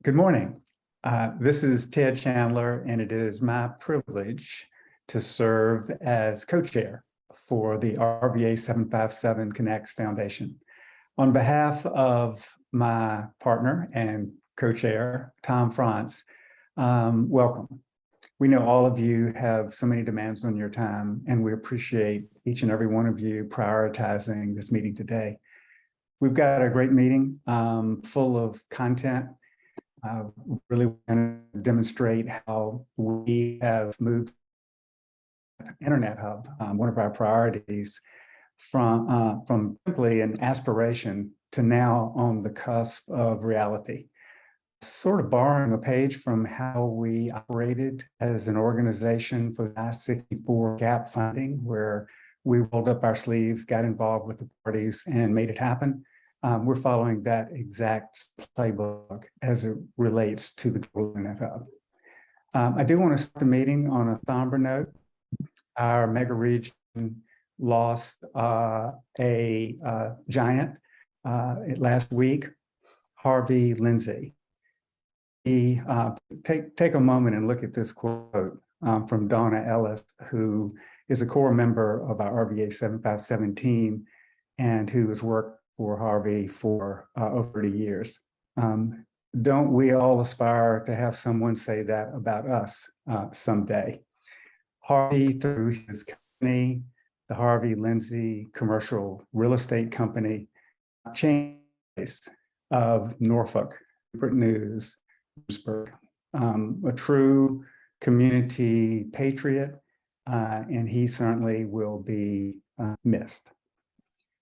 Good morning. This is Ted Chandler, and it is my privilege to serve as co-chair for the RVA757 Connects Foundation. On behalf of my partner and co-chair, Tom Franz, welcome. We know all of you have so many demands on your time, and we appreciate each and every one of you prioritizing this meeting today. We've got a great meeting full of content. Really want to demonstrate how we have moved Internet Hub, one of our priorities, from simply an aspiration to now on the cusp of reality. Sort of borrowing a page from how we operated as an organization for the I-64 gap funding, where we rolled up our sleeves, got involved with the parties, and made it happen. We're following that exact playbook as it relates to the Global Internet Hub. I do want to start the meeting on a somber note. Our Megaregion lost a giant last week, Harvey Lindsay. Take a moment and look at this quote from Donna Ellis, who is a core member of our RVA757 team and who has worked for Harvey for over 30 years. Don't we all aspire to have someone say that about us someday? Harvey, through his company, the Harvey Lindsay Commercial Real Estate Company, changed the face of Norfolk, Newport News, a true community patriot, and he certainly will be missed.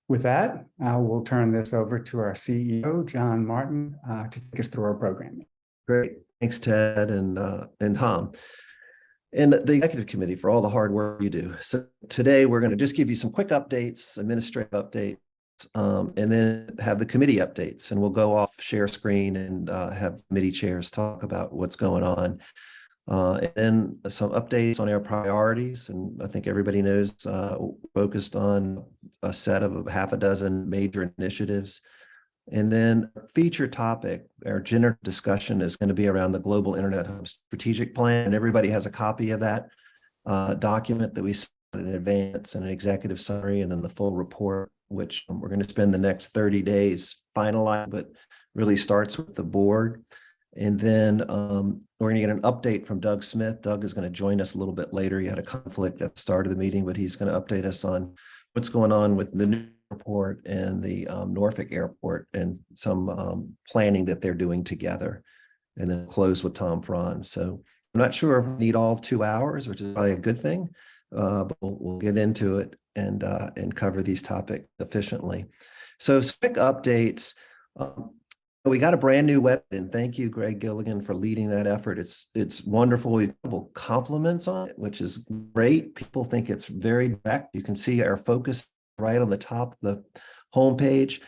With that, I will turn this over to our CEO, John Martin, to take us through our programming. Great. Thanks, Ted and Tom, and the executive committee for all the hard work you do. So today we're going to just give you some quick updates, administrative updates, and then have the committee updates, and we'll go off share screen and have committee chairs talk about what's going on. And then some updates on our priorities. And I think everybody knows focused on a set of half a dozen major initiatives. And then feature topic, our general discussion is going to be around the Global Internet Hub strategic plan. And everybody has a copy of that document that we sent in advance, and an executive summary, and then the full report, which we're going to spend the next 30 days finalizing, but really starts with the board. And then we're going to get an update from Doug Smith. Doug is going to join us a little bit later. He had a conflict at the start of the meeting, but he's going to update us on what's going on with the new airport and the Norfolk Airport, and some planning that they're doing together. And then close with Tom Franz. So I'm not sure if we need all 2 hours, which is probably a good thing, but we'll get into it and cover these topics efficiently. So quick updates. We got a brand new web, and thank you, Greg Gilligan, for leading that effort. It's wonderful. We have compliments on it, which is great. People think it's very direct. You can see our focus right on the top of the homepage,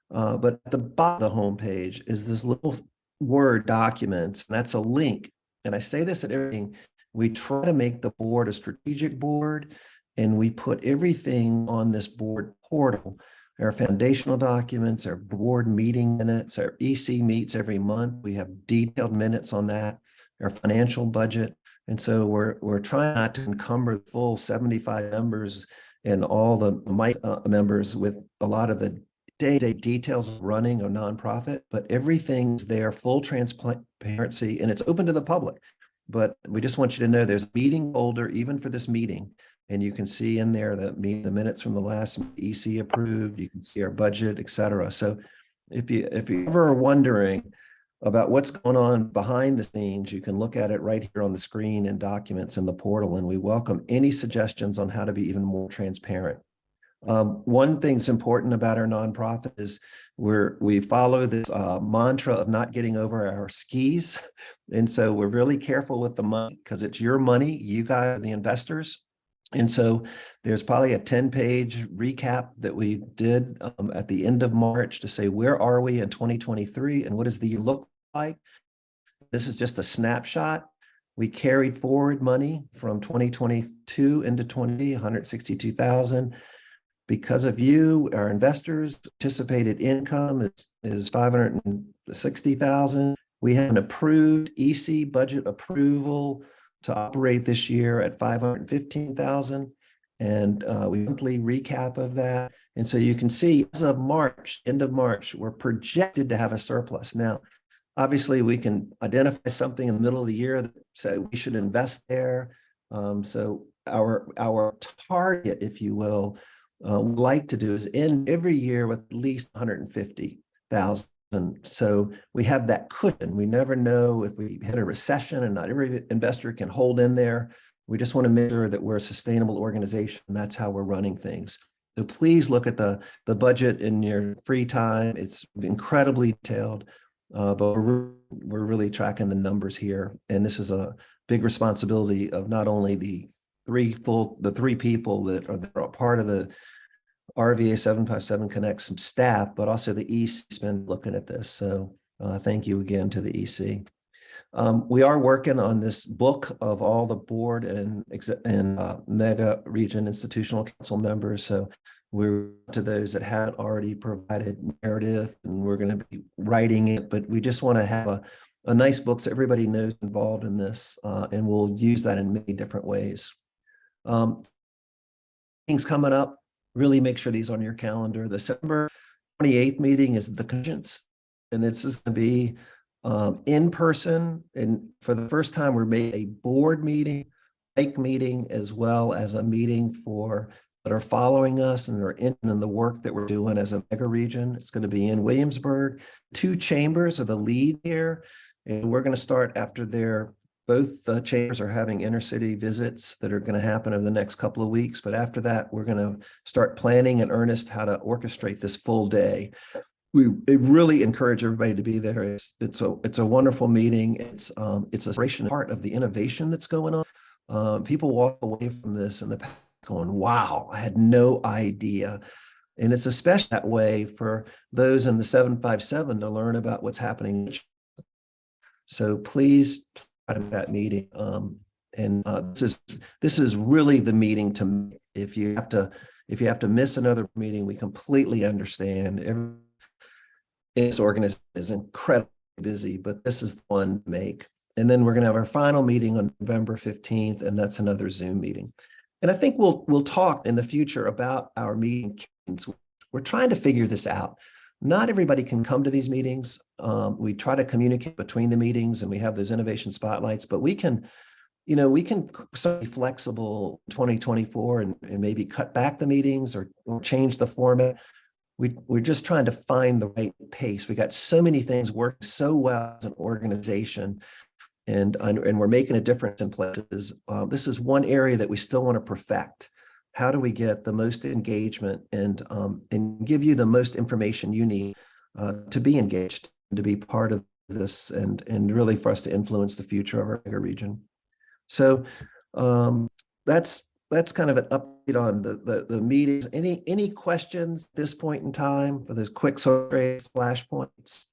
but at the bottom of the homepage is this little Word document, and that's a link. And I say this at everything. We try to make the board a strategic board, and we put everything on this board portal. Our foundational documents, our board meeting minutes, our EC meets every month. We have detailed minutes on that, our financial budget. And so we're trying not to encumber the full 75 members and all the members with a lot of the day-to-day details of running a nonprofit, but everything's there, full transparency, and it's open to the public. But we just want you to know there's a meeting folder even for this meeting. And you can see in there the minutes from the last EC approved. You can see our budget, et cetera. So if you ever are wondering about what's going on behind the scenes, you can look at it right here on the screen in documents in the portal. And we welcome any suggestions on how to be even more transparent. One thing that's important about our nonprofit is we follow this mantra of not getting over our skis. And so we're really careful with the money, because it's your money. You guys are the investors. And so there's probably a 10-page recap that we did at the end of March to say, where are we in 2023 and what does the year look like? This is just a snapshot. We carried forward money from 2022 into 162,000. Because of you, our investors, anticipated income is 560,000. We have an approved EC budget approval to operate this year at 515,000. And we monthly recap of that. And so you can see as of March, end of March, we're projected to have a surplus. Now, obviously, we can identify something in the middle of the year that say we should invest there. So our target, if you will, we'd like to do is end every year with at least 150,000. So we have that cushion. We never know if we hit a recession, and not every investor can hold in there. We just want to make sure that we're a sustainable organization. That's how we're running things. So please look at the budget in your free time. It's incredibly detailed, but we're really tracking the numbers here. And this is a big responsibility of not only the three people that are a part of the RVA757 Connect, some staff, but also the EC's been looking at this. So thank you again to the EC. We are working on this book of all the board and Megaregion Institutional Council members. So we're to those that haven't already provided narrative, and we're going to be writing it, but we just want to have a nice book so everybody knows involved in this, and we'll use that in many different ways. Things coming up, really make sure these are on your calendar. The December 28th meeting is the conscience, and it's just going to be in person. And for the first time, we're made a board meeting, meeting, as well as a meeting for that are following us and are in the work that we're doing as a mega region. It's going to be in Williamsburg. 2 chambers are the lead here, and we're going to start after both chambers are having intercity visits that are going to happen over the next couple of weeks. But after that, we're going to start planning in earnest how to orchestrate this full day. We really encourage everybody to be there. It's a wonderful meeting. It's a part of the innovation that's going on. People walk away from this in the past going, wow, I had no idea. And it's especially that way for those in the 757 to learn about what's happening. So please at that meeting. This is really the meeting to, if you have to miss another meeting, we completely understand. This organization is incredibly busy, but this is the one to make. And then we're going to have our final meeting on November 15th, and that's another Zoom meeting. And I think we'll talk in the future about our meeting cadence. We're trying to figure this out. Not everybody can come to these meetings. We try to communicate between the meetings, and we have those innovation spotlights, but we can be flexible in 2024 and maybe cut back the meetings or change the format. We're just trying to find the right pace. We got so many things working so well as an organization, and we're making a difference in places. This is one area that we still want to perfect. How do we get the most engagement and give you the most information you need to be engaged, to be part of this, and really for us to influence the future of our region. So that's kind of an update on the meetings. Any questions at this point in time for those quick flash points?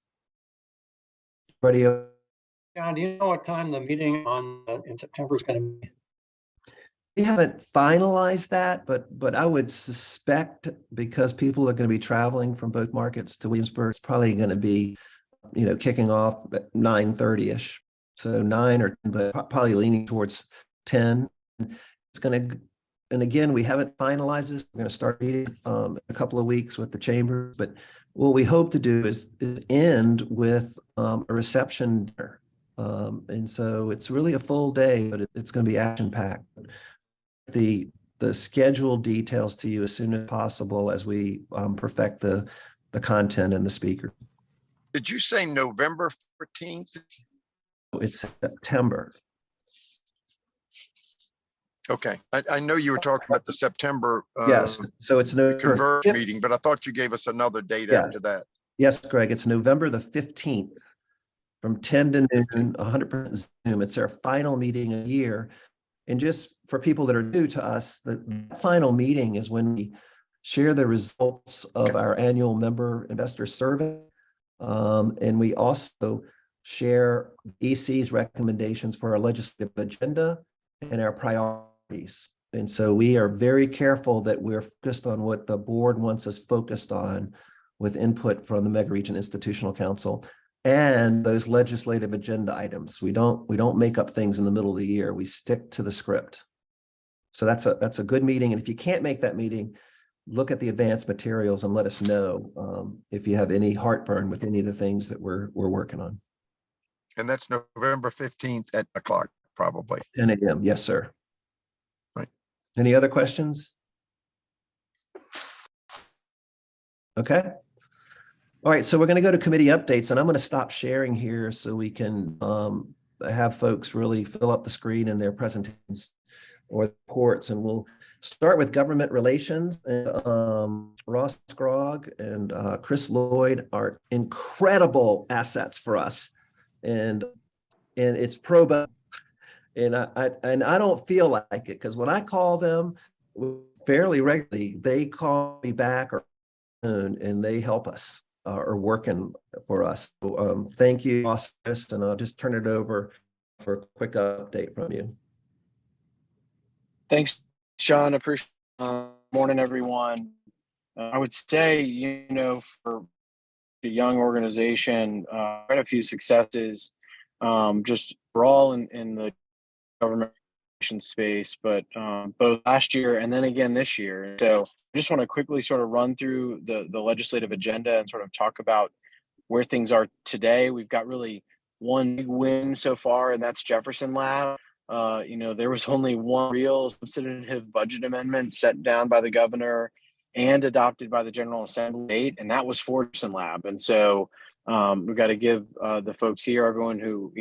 Radio. John, do you know what time the meeting in September is going to be? We haven't finalized that, but I would suspect, because people are going to be traveling from both markets to Williamsburg, it's probably going to be, kicking off at 9:30ish. So 9 or, but probably leaning towards 10. It's going to, and again, we haven't finalized this. We're going to start meeting a couple of weeks with the chamber, but what we hope to do is end with a reception dinner. And so it's really a full day, but it's going to be action packed. The schedule details to you as soon as possible as we perfect the content and the speaker. Did you say November 14th? It's September. Okay, I know you were talking about the September Yes, so it's no Converge meeting, but I thought you gave us another date after that. Yes, Greg, it's November the 15th from 10 to noon, 100% Zoom. It's our final meeting of the year. And just for people that are new to us, the final meeting is when we share the results of our annual member investor survey. And we also share EC's recommendations for our legislative agenda and our priorities. And so we are very careful that we're focused on what the board wants us focused on with input from the Megaregion Institutional Council. and those legislative agenda items. We don't make up things in the middle of the year. We stick to the script. So that's a good meeting. And if you can't make that meeting, look at the advanced materials and let us know if you have any heartburn with any of the things that we're working on. And that's November 15th at o'clock, probably. 10 a.m. Yes, sir. Right. Any other questions? Okay. All right, so we're going to go to committee updates, and I'm going to stop sharing here so we can have folks really fill up the screen in their presentations or reports, and we'll start with government relations. Ross Grog and Chris Lloyd are incredible assets for us, and it's pro bono. And I don't feel like it, because when I call them fairly regularly, they call me back and they help us, are working for us. So, thank you, Chris, and I'll just turn it over for a quick update from you. Thanks, John. Appreciate it. Morning, everyone. I would say, for a young organization, quite a few successes. Just we're all in the government space, but both last year and then again this year. So I just want to quickly sort of run through the legislative agenda and sort of talk about where things are today. We've got really one big win so far, and that's Jefferson Lab. There was only one real substantive budget amendment set down by the governor and adopted by the General Assembly, and that was for Jefferson Lab. And so we've got to give the folks here, everyone who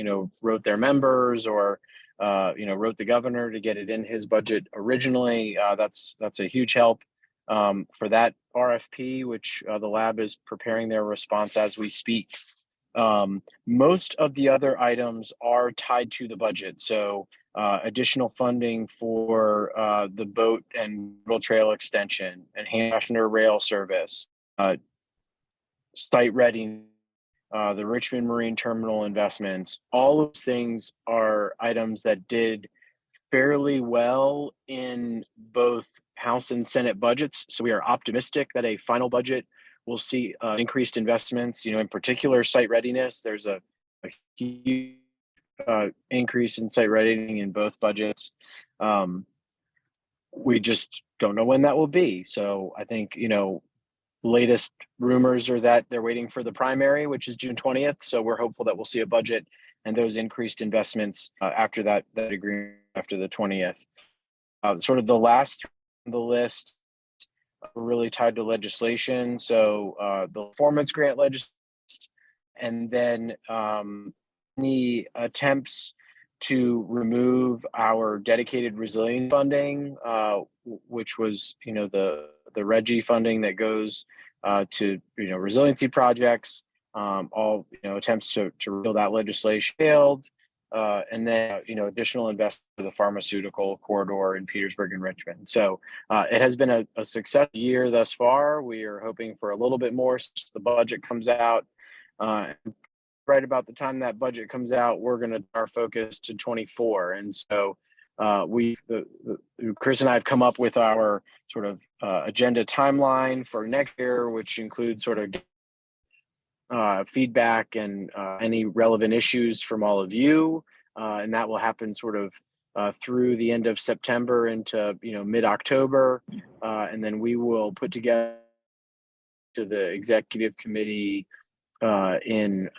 wrote their members or wrote the governor to get it in his budget originally. That's a huge help for that RFP, which the lab is preparing their response as we speak. Most of the other items are tied to the budget. So additional funding for the boat and rail trail extension, enhanced passenger rail service, site readiness, the Richmond Marine Terminal investments. All of those things are items that did fairly well in both House and Senate budgets. So we are optimistic that a final budget will see increased investments, in particular site readiness. There's a huge increase in site readiness in both budgets. We just don't know when that will be. So I think, latest rumors are that they're waiting for the primary, which is June 20th. So we're hopeful that we'll see a budget and those increased investments after that agreement after the 20th. Sort of the last on the list really tied to legislation. So the performance grant legislation, and then any attempts to remove our dedicated resilience funding, which was, the RGGI funding that goes to, resiliency projects. All, attempts to repeal that legislation failed. And then, additional investment for the pharmaceutical corridor in Petersburg and Richmond. So it has been a success year thus far. We are hoping for a little bit more since the budget comes out. Right about the time that budget comes out, we're going to turn our focus to 24. And so Chris and I have come up with our sort of agenda timeline for next year, which includes sort of feedback and any relevant issues from all of you. And that will happen sort of through the end of September into, mid-October. And then we will put together to the executive committee in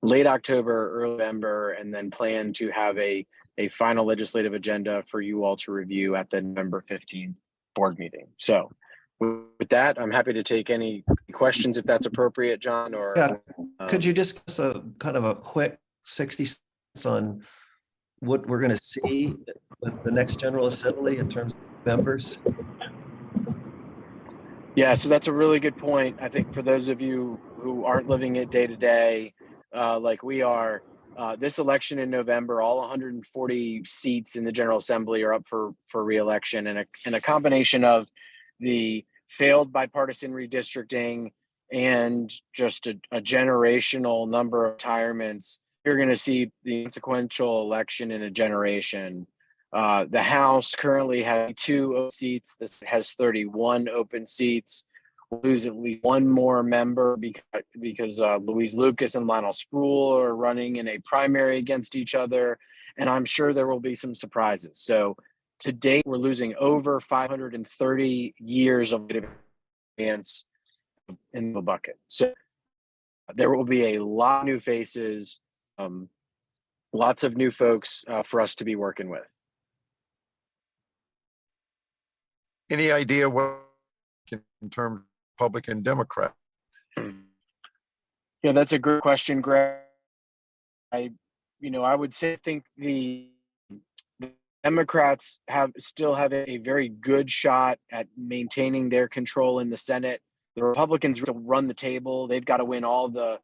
late October, early November, and then plan to have a final legislative agenda for you all to review at the November 15th board meeting. So with that, I'm happy to take any questions if that's appropriate, John. Or yeah, could you just give us a kind of a quick 60 seconds on what we're going to see with the next General Assembly in terms of members? Yeah, so that's a really good point. I think for those of you who aren't living it day to day, like we are, this election in November, all 140 seats in the General Assembly are up for re-election, and a combination of the failed bipartisan redistricting and just a generational number of retirements. You're going to see the consequential election in a generation. The House currently has 2 open seats. This has 31 open seats. lose at least one more member because Louise Lucas and Lionel Sproul are running in a primary against each other. And I'm sure there will be some surprises. So to date, we're losing over 530 years of experience in the bucket. So there will be a lot of new faces, lots of new folks for us to be working with. Any idea what in terms of Republican, Democrat? Yeah, that's a good question, Greg. I would say, I think the Democrats still have a very good shot at maintaining their control in the Senate. The Republicans will run the table. They've got to win all the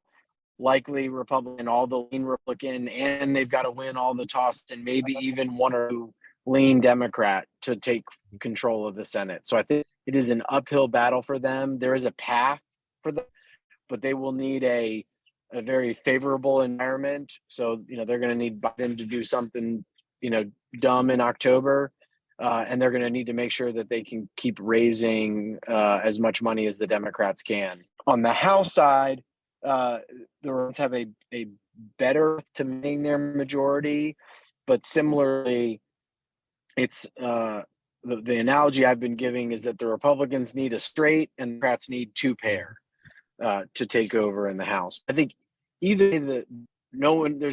likely Republican, all the lean Republican, and they've got to win all the tossed and maybe even one or two lean Democrat to take control of the Senate. So I think it is an uphill battle for them. There is a path for them, but they will need a very favorable environment. So, they're going to need Biden to do something, dumb in October. And they're going to need to make sure that they can keep raising as much money as the Democrats can. On the House side, the Republicans have a better to maintaining their majority, but similarly, it's the analogy I've been giving is that the Republicans need a straight and the Democrats need two pair to take over in the House. I think there's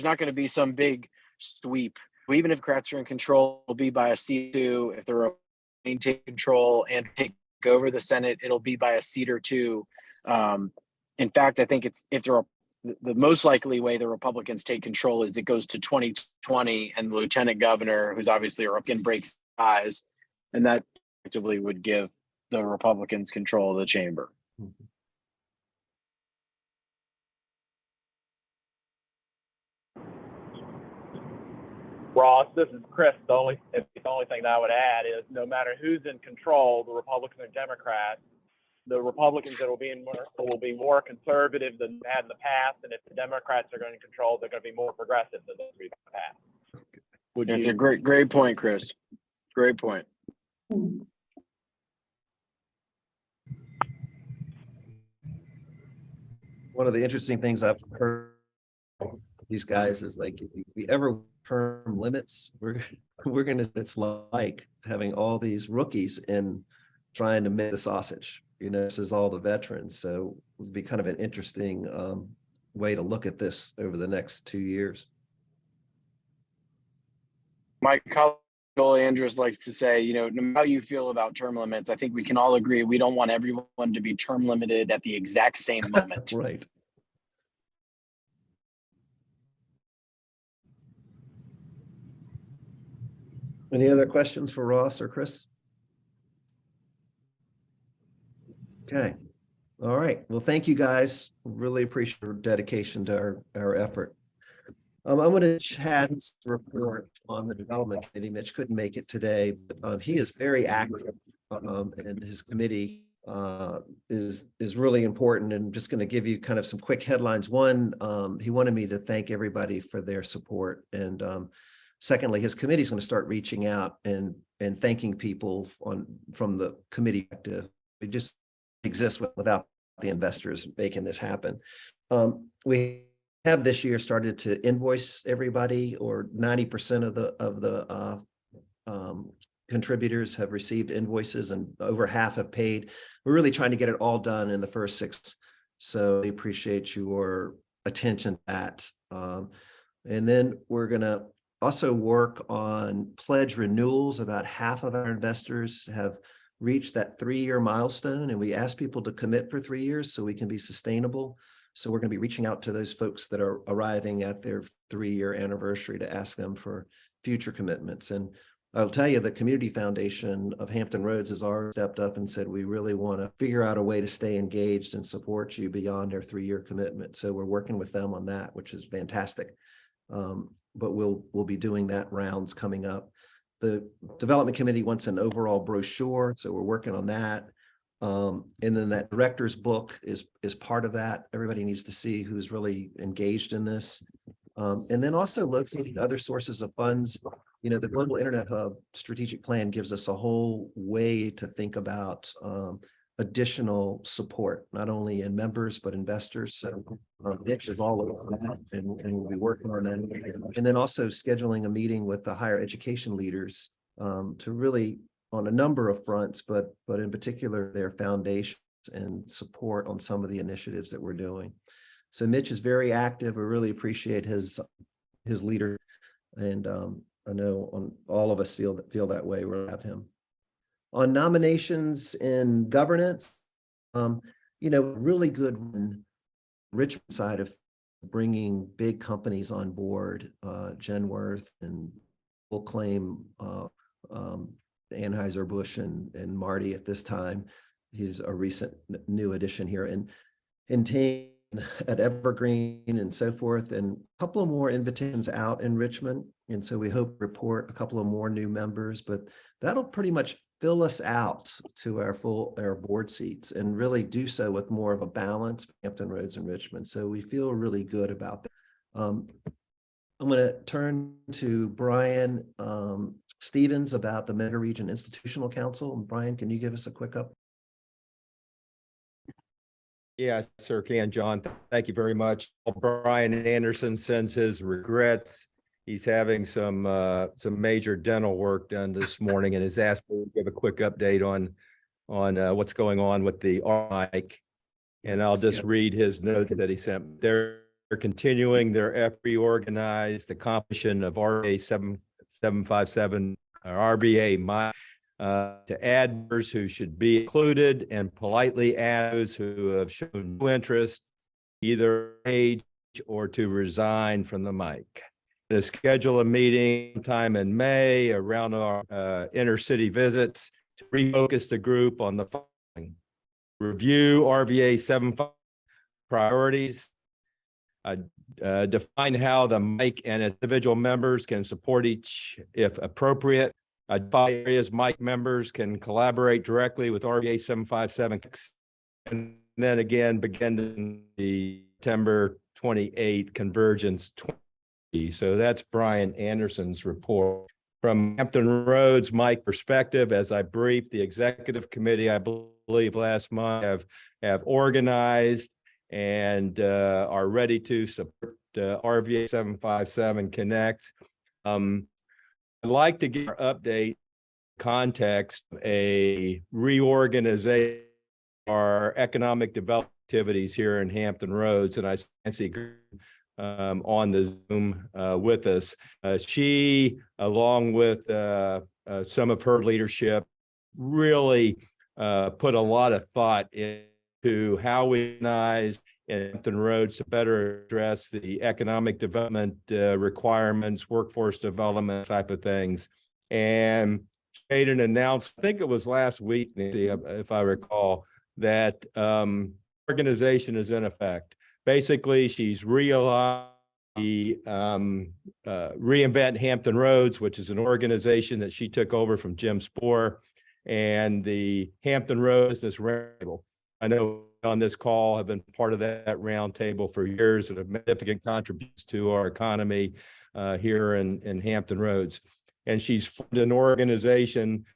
not going to be some big sweep. Even if Democrats are in control, it'll be by a seat or two. If the Republicans take control and take over the Senate, it'll be by a seat or two. In fact, I think the most likely way the Republicans take control is it goes to 2020 and the lieutenant governor, who's obviously a Republican, breaks ties, and that effectively would give the Republicans control of the chamber. Ross, this is Chris. The only thing that I would add is no matter who's in control, the Republicans or Democrats, the Republicans that will be more conservative than they had in the past, and if the Democrats are going to control, they're going to be more progressive than those in the past. That's a great point, Chris. Great point. One of the interesting things I've heard from these guys is like, if we ever term limits, it's like having all these rookies in trying to make the sausage. This is all the veterans. So it would be kind of an interesting way to look at this over the next 2 years. My colleague Joel Andrews likes to say, no matter how you feel about term limits, I think we can all agree we don't want everyone to be term limited at the exact same moment. Right. Any other questions for Ross or Chris? Okay. All right. Well, thank you guys. Really appreciate your dedication to our effort. I'm going to Chad's report on the development committee. Mitch couldn't make it today, but he is very active, and his committee is really important. And I'm just going to give you kind of some quick headlines. One, he wanted me to thank everybody for their support, and secondly, his committee is going to start reaching out and thanking people from the committee to just exist without the investors making this happen. We have this year started to invoice everybody, or 90% of the contributors have received invoices and over half have paid. We're really trying to get it all done in the first 6. So we appreciate your attention to that. And then we're going to also work on pledge renewals. About half of our investors have reached that 3-year milestone, and we ask people to commit for 3 years so we can be sustainable. So we're going to be reaching out to those folks that are arriving at their 3-year anniversary to ask them for future commitments. And I'll tell you, the Community Foundation of Hampton Roads has already stepped up and said, we really want to figure out a way to stay engaged and support you beyond our 3-year commitment. So we're working with them on that, which is fantastic. But we'll be doing that rounds coming up. The development committee wants an overall brochure, so we're working on that. And then that director's book is part of that. Everybody needs to see who's really engaged in this. And then also locating other sources of funds. The Global Internet Hub strategic plan gives us a whole way to think about additional support, not only in members, but investors. So Mitch is all over that, and we'll be working on that. And then also scheduling a meeting with the higher education leaders to really, on a number of fronts, but in particular, their foundations and support on some of the initiatives that we're doing. So Mitch is very active. We really appreciate his leader. And I know all of us feel that way. We'll have him. On nominations in governance, really good Richmond side of bringing big companies on board, Genworth and will claim Anheuser-Busch and Marty at this time. He's a recent new addition here, and Tane at Evergreen and so forth, and a couple of more invitations out in Richmond. And so we hope to report a couple of more new members, but that'll pretty much fill us out to our board seats, and really do so with more of a balance, Hampton Roads and Richmond. So we feel really good about that. I'm going to turn to Brian Stevens about the Megaregion Institutional Council. And Brian, can you give us a quick up? Yeah, sir, can, John. Thank you very much. Brian Anderson sends his regrets. He's having some major dental work done this morning, and has asked me to give a quick update on what's going on with the mic. And I'll just read his note that he sent. They're continuing their reorganized accomplishment of RVA757 or RVA to add members who should be included, and politely add those who have shown no interest, either age or to resign from the mic. To schedule a meeting sometime in May around our inner-city visits to refocus the group on the following: review RVA 75 priorities, define how the mic and individual members can support each if appropriate, identify areas mic members can collaborate directly with RVA 757, and then again begin the September 28th convergence. So that's Brian Anderson's report. From Hampton Roads mic perspective, as I briefed the executive committee, I believe last month, have organized and are ready to support RVA 757 Connect. I'd like to give our update context, a reorganization of our economic development activities here in Hampton Roads, and I see on the Zoom with us. She, along with some of her leadership, really put a lot of thought into how we organize in Hampton Roads to better address the economic development requirements, workforce development type of things. And she made an announcement, I think it was last week, if I recall, that organization is in effect. Basically, she's realized the Reinvent Hampton Roads, which is an organization that she took over from Jim Spoor, and the Hampton Roads Business Roundtable. I know on this call have been part of that roundtable for years and have made significant contributions to our economy here in Hampton Roads. And she's formed an organization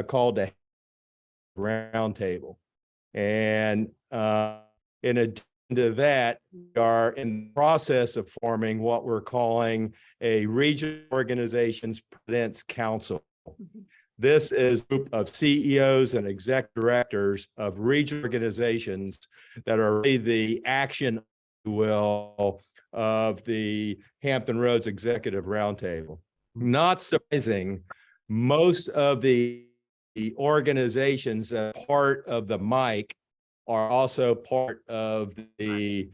called the Roundtable. And in addition to that, we are in the process of forming what we're calling a Regional Organizations President's Council. This is a group of CEOs and exec directors of regional organizations that are really the action, will, of the Hampton Roads Executive Roundtable. Not surprising, most of the organizations that are part of the MIC are also part of the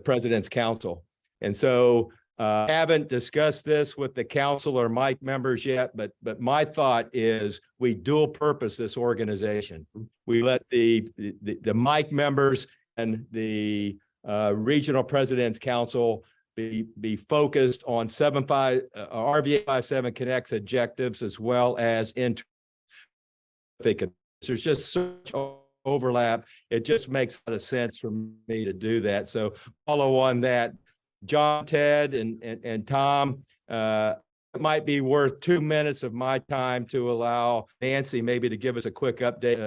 President's Council. And so haven't discussed this with the council or MIC members yet, but my thought is we dual purpose this organization. We let the MIC members and the Regional President's Council be focused on RVA57 Connect's objectives, as well as there's just such overlap. It just makes a lot of sense for me to do that. So follow on that. John, Ted, and Tom, it might be worth 2 minutes of my time to allow Nancy maybe to give us a quick update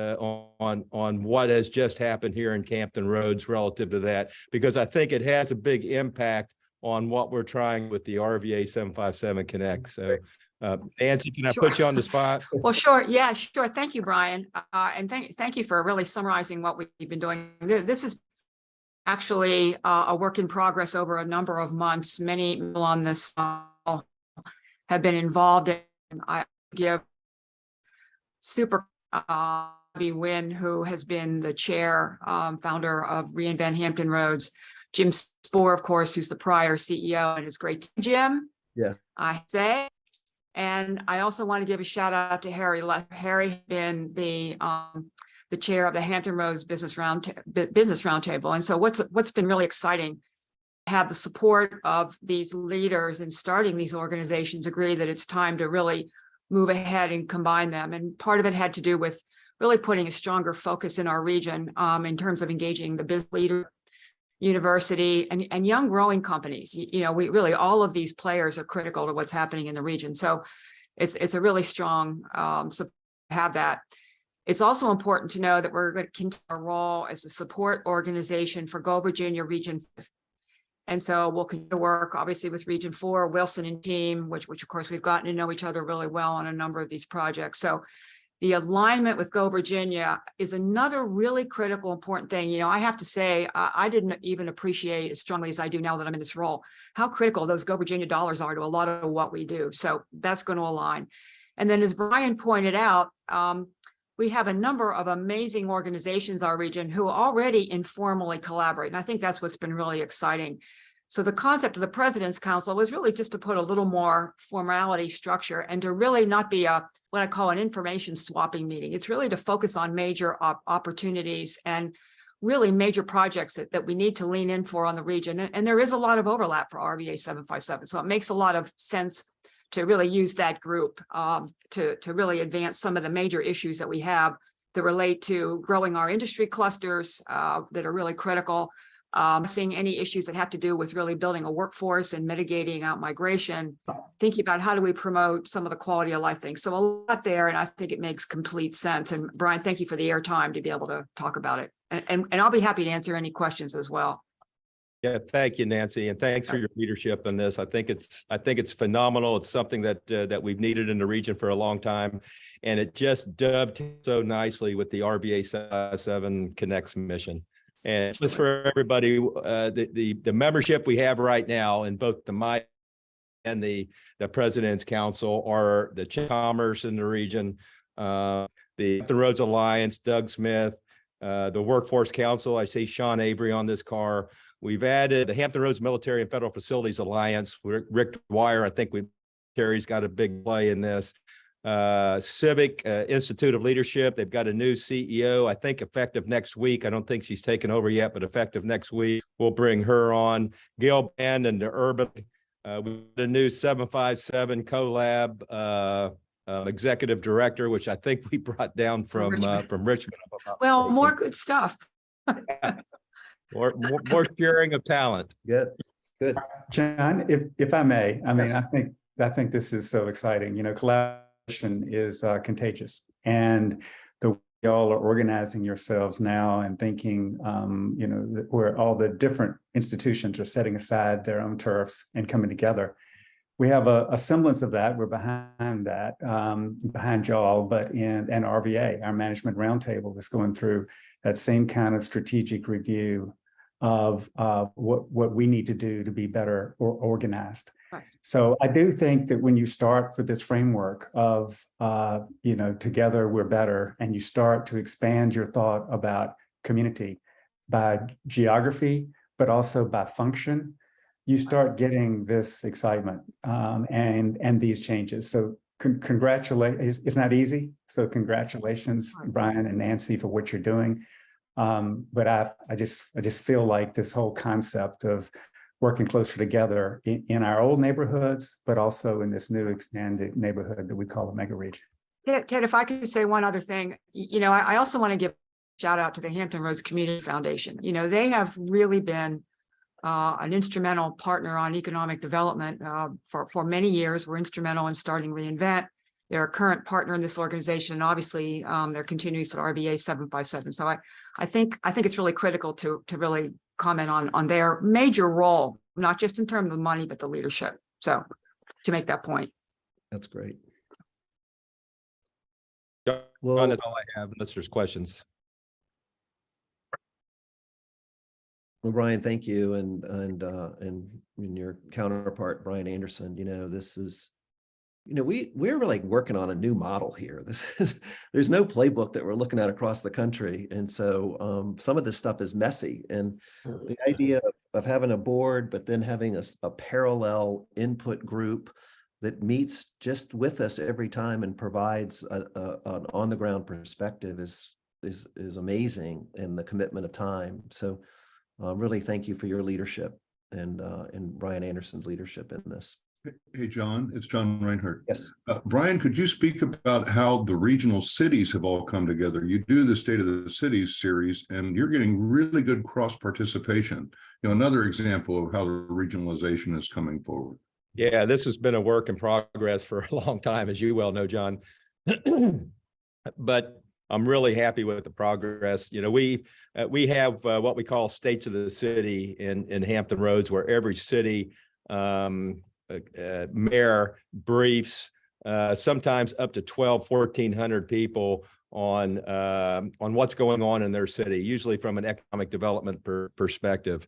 on what has just happened here in Campton Roads relative to that, because I think it has a big impact on what we're trying with the RVA 757 Connect. So Nancy, can I put you on the spot? Well, sure. Yeah, sure. Thank you, Brian. And thank you for really summarizing what we've been doing. This is actually a work in progress over a number of months. Many people on this have been involved in. I give super Wynn, who has been the chair, founder of Reinvent Hampton Roads. Jim Spoor, of course, who's the prior CEO, and it's great, Jim. Yeah. I say. And I also want to give a shout out to Harry. Harry has been the chair of the Hampton Roads Business Roundtable. And so what's been really exciting, have the support of these leaders in starting these organizations agree that it's time to really move ahead and combine them. And part of it had to do with really putting a stronger focus in our region in terms of engaging the business leader, university, and young growing companies. We really, all of these players are critical to what's happening in the region. So it's a really strong to have that. It's also important to know that we're going to continue our role as a support organization for Go Virginia Region 5. And so we'll continue to work obviously with Region 4, Wilson and team, which of course we've gotten to know each other really well on a number of these projects. So the alignment with Go Virginia is another really critical, important thing. I have to say, I didn't even appreciate as strongly as I do now that I'm in this role, how critical those Go Virginia dollars are to a lot of what we do. So that's going to align. And then as Brian pointed out, we have a number of amazing organizations in our region who already informally collaborate. And I think that's what's been really exciting. So the concept of the President's Council was really just to put a little more formality structure and to really not be what I call an information swapping meeting. It's really to focus on major opportunities and really major projects that we need to lean in for on the region. And there is a lot of overlap for RVA 757. So it makes a lot of sense to really use that group to really advance some of the major issues that we have that relate to growing our industry clusters that are really critical. Seeing any issues that have to do with really building a workforce and mitigating out migration, thinking about how do we promote some of the quality of life things. So a lot there, and I think it makes complete sense. And Brian, thank you for the airtime to be able to talk about it. And I'll be happy to answer any questions as well. Yeah, thank you, Nancy, and thanks for your leadership in this. I think it's phenomenal. It's something that we've needed in the region for a long time, and it just dovetails so nicely with the RVA 757 Connects mission. And just for everybody, the membership we have right now in both the MIC and the President's Council are the Commerce in the region, the Hampton Roads Alliance, Doug Smith, the Workforce Council. I see Sean Avery on this car. We've added the Hampton Roads Military and Federal Facilities Alliance. Rick Dwyer, I think Terry's got a big play in this. Civic Institute of Leadership. They've got a new CEO, I think effective next week. I don't think she's taken over yet, but effective next week, we'll bring her on. Gail Band and the Urban. We've got a new 757 collab executive director, which I think we brought down from Richmond. Well, more good stuff. More sharing of talent. Good. John, if I may, I think this is so exciting. Collaboration is contagious, and the way y'all are organizing yourselves now and thinking, where all the different institutions are setting aside their own turfs and coming together. We have a semblance of that. We're behind that, behind y'all, but in RVA, our management roundtable is going through that same kind of strategic review of what we need to do to be better or organized. Nice. So I do think that when you start with this framework of, together we're better, and you start to expand your thought about community by geography, but also by function, you start getting this excitement and these changes. So congratulations. It's not easy. So congratulations, Brian and Nancy, for what you're doing. But I just feel like this whole concept of working closer together in our old neighborhoods, but also in this new expanded neighborhood that we call the mega region. Ted, if I could say one other thing, I also want to give a shout out to the Hampton Roads Community Foundation. They have really been an instrumental partner on economic development for many years. We're instrumental in starting reInvent. They're a current partner in this organization. And obviously, they're continuing to RVA757. So I think it's really critical to really comment on their major role, not just in terms of the money, but the leadership. So to make that point. That's great. John, Well, that's all I have, unless there's questions. Well, Brian, thank you, and your counterpart, Brian Anderson. This is, we're like working on a new model here. There's no playbook that we're looking at across the country, and so some of this stuff is messy. And the idea of having a board, but then having a parallel input group that meets just with us every time and provides an on the ground perspective is amazing, and the commitment of time. So. Really, thank you for your leadership and Brian Anderson's leadership in this. Hey, John, it's John Reinhardt. Yes. Brian, could you speak about how the regional cities have all come together? You do the State of the Cities series, and you're getting really good cross participation. Another example of how the regionalization is coming forward. Yeah, this has been a work in progress for a long time, as you well know, John. But I'm really happy with the progress. We have what we call states of the city in Hampton Roads, where every city mayor briefs sometimes up to 1,400 people on what's going on in their city, usually from an economic development perspective.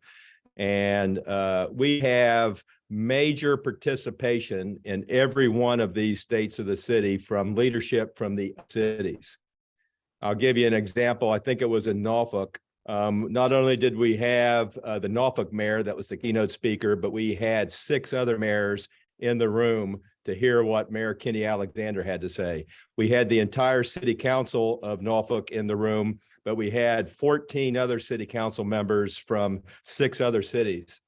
And we have major participation in every one of these states of the city from leadership from the cities. I'll give you an example. I think it was in Norfolk. Not only did we have the Norfolk mayor that was the keynote speaker, but we had 6 other mayors in the room to hear what Mayor Kenny Alexander had to say. We had the entire city council of Norfolk in the room, but we had 14 other city council members from 6 other cities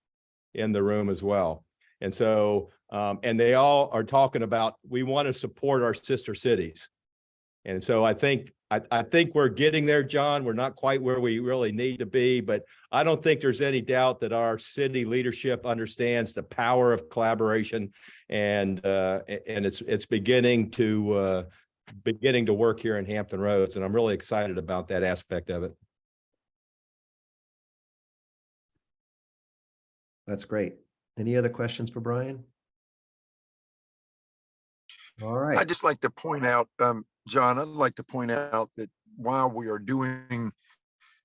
in the room as well. And so, and they all are talking about, we want to support our sister cities. And so I think we're getting there, John. We're not quite where we really need to be, but I don't think there's any doubt that our city leadership understands the power of collaboration, and it's beginning to work here in Hampton Roads, and I'm really excited about that aspect of it. That's great. Any other questions for Brian? All right. I'd just like to point out, John, I'd like to point out that while we are doing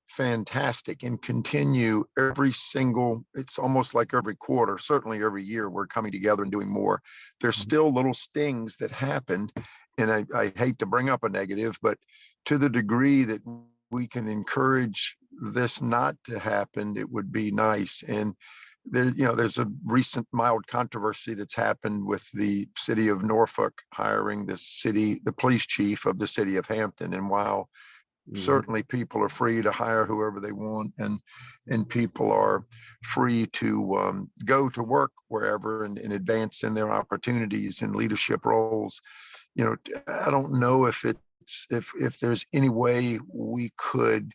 fantastic and continue it's almost like every quarter, certainly every year, we're coming together and doing more. There's still little stings that happen. And I hate to bring up a negative, but to the degree that we can encourage this not to happen, it would be nice. And there's a recent mild controversy that's happened with the city of Norfolk hiring the police chief of the city of Hampton. And while certainly people are free to hire whoever they want, and people are free to go to work wherever and advance in their opportunities and leadership roles, I don't know if there's any way we could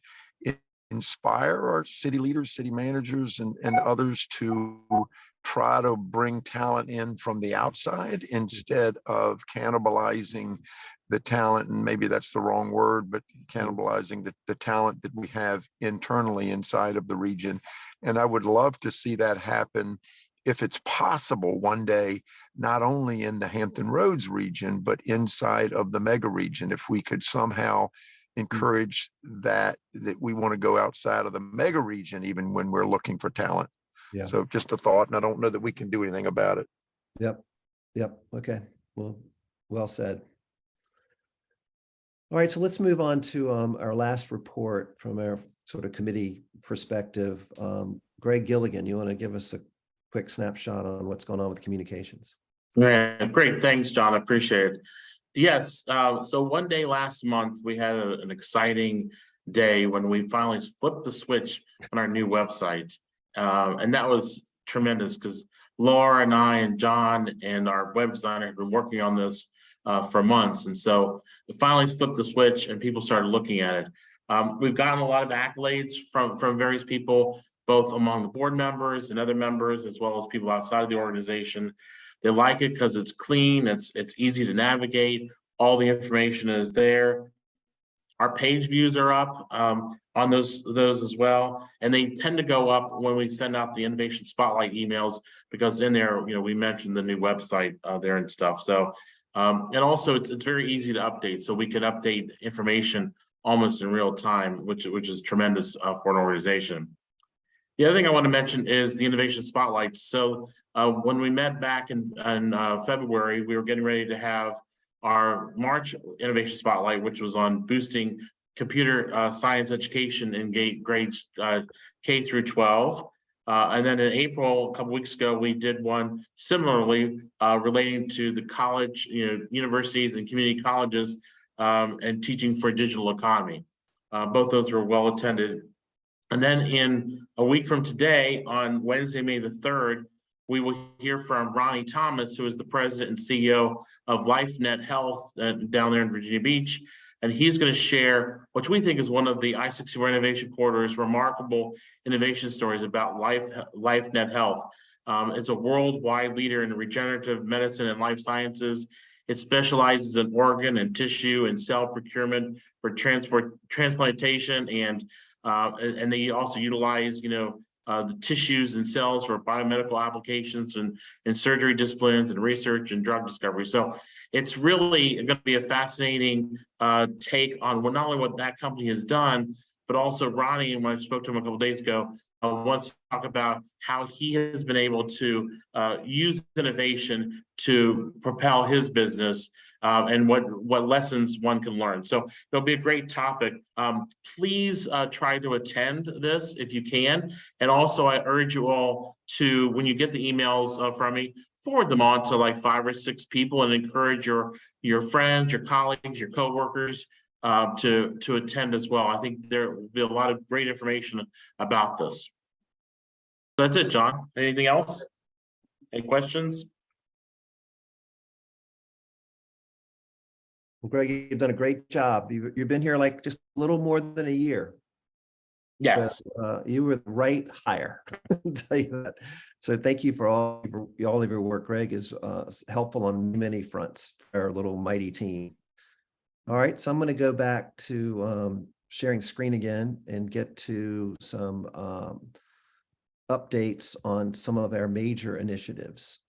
inspire our city leaders, city managers, and others to try to bring talent in from the outside instead of cannibalizing the talent, and maybe that's the wrong word, but cannibalizing the talent that we have internally inside of the region. And I would love to see that happen, if it's possible, one day, not only in the Hampton Roads region, but inside of the mega region. If we could somehow encourage that we want to go outside of the mega region, even when we're looking for talent. Yeah. So just a thought, and I don't know that we can do anything about it. Yep. Okay. Well said. All right. So let's move on to our last report from our sort of committee perspective. Greg Gilligan, you want to give us a quick snapshot on what's going on with communications? Yeah, great. Thanks, John. I appreciate it. Yes. So one day last month, we had an exciting day when we finally flipped the switch on our new website. And that was tremendous because Laura and I and John and our web designer have been working on this for months. And so we finally flipped the switch and people started looking at it. We've gotten a lot of accolades from various people, both among the board members and other members, as well as people outside of the organization. They like it because it's clean, it's easy to navigate, all the information is there. Our page views are up on those as well, and they tend to go up when we send out the Innovation Spotlight emails, because in there, we mentioned the new website there and stuff. So, and also it's very easy to update, so we can update information almost in real time, which is tremendous for an organization. The other thing I want to mention is the Innovation Spotlight. So when we met back in February, we were getting ready to have our March Innovation Spotlight, which was on boosting computer science education in grades K through 12. And then in April, a couple weeks ago, we did one similarly relating to the college, universities and community colleges and teaching for a digital economy. Both those were well attended. And then in a week from today, on Wednesday, May the 3rd, we will hear from Ronnie Thomas, who is the president and CEO of LifeNet Health down there in Virginia Beach. And he's going to share what we think is one of the I-64 Innovation Corridor's remarkable innovation stories about LifeNet Health. It's a worldwide leader in regenerative medicine and life sciences. It specializes in organ and tissue and cell procurement for transplantation, and they also utilize, the tissues and cells for biomedical applications and surgery disciplines and research and drug discovery. So it's really going to be a fascinating take on not only what that company has done, but also Ronnie, and when I spoke to him a couple of days ago, wants to talk about how he has been able to use innovation to propel his business and what lessons one can learn. So it'll be a great topic. Please try to attend this if you can. And also I urge you all to, when you get the emails from me, forward them on to like 5 or 6 people and encourage your friends, your colleagues, your coworkers to attend as well. I think there will be a lot of great information about this. That's it, John. Anything else? Any questions? Well, Greg, you've done a great job. You've been here like just a little more than a year. Yes. So, you were the right hire. I'll tell you that. So thank you for all of your work. Greg is helpful on many fronts for our little mighty team. All right, so I'm going to go back to sharing screen again and get to some updates on some of our major initiatives.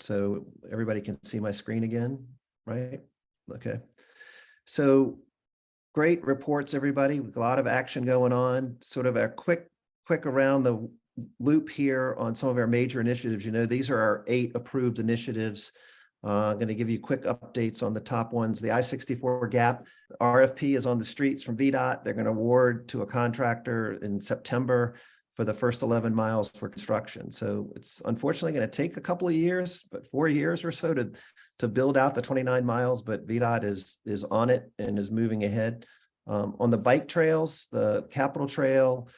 So everybody can see my screen again, right? Okay. So great reports, everybody. A lot of action going on. Sort of a quick around the loop here on some of our major initiatives. These are our 8 approved initiatives. I'm going to give you quick updates on the top ones. The I-64 gap RFP is on the streets from VDOT. They're going to award to a contractor in September for the first 11 miles for construction. So it's unfortunately going to take a couple of years, but 4 years or so to build out the 29 miles, but VDOT is on it and is moving ahead. On the bike trails, the Capitol Trail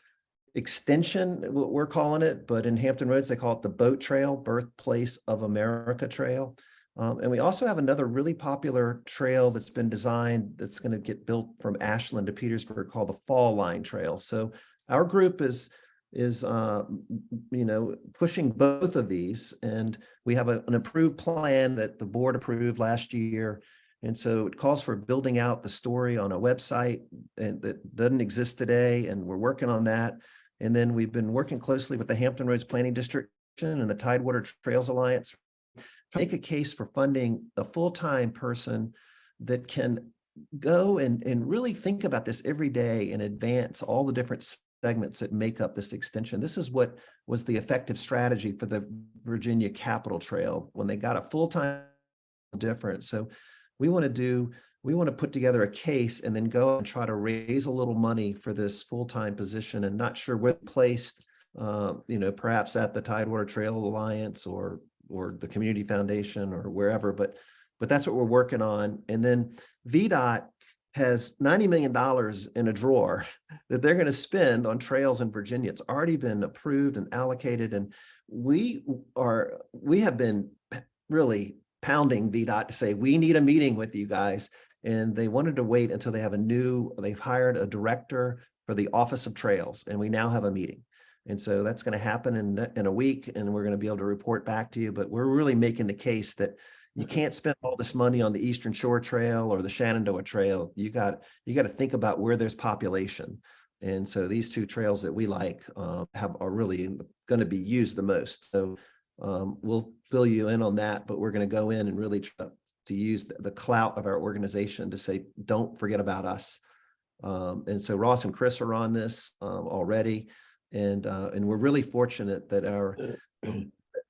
extension, we're calling it, but in Hampton Roads, they call it the Boat Trail, Birthplace of America Trail. And we also have another really popular trail that's been designed that's going to get built from Ashland to Petersburg called the Fall Line Trail. So our group is pushing both of these, and we have an approved plan that the board approved last year. And so it calls for building out the story on a website that doesn't exist today, and we're working on that. And then we've been working closely with the Hampton Roads Planning District and the Tidewater Trails Alliance to make a case for funding a full-time person that can go and really think about this every day and advance all the different segments that make up this extension. This is what was the effective strategy for the Virginia Capitol Trail when they got a full-time difference. So we want to put together a case and then go and try to raise a little money for this full-time position, and not sure where placed, perhaps at the Tidewater Trail Alliance or the Community Foundation or wherever, but that's what we're working on. And then VDOT has $90 million in a drawer that they're going to spend on trails in Virginia. It's already been approved and allocated, and we have been really pounding VDOT to say, we need a meeting with you guys. And they wanted to wait until they've hired a director for the Office of Trails, and we now have a meeting. And so that's going to happen in a week, and we're going to be able to report back to you. But we're really making the case that you can't spend all this money on the Eastern Shore Trail or the Shenandoah Trail. You got to think about where there's population. And so these two trails that we like are really going to be used the most. So we'll fill you in on that, but we're going to go in and really try to use the clout of our organization to say, don't forget about us. And so Ross and Chris are on this already. And we're really fortunate that our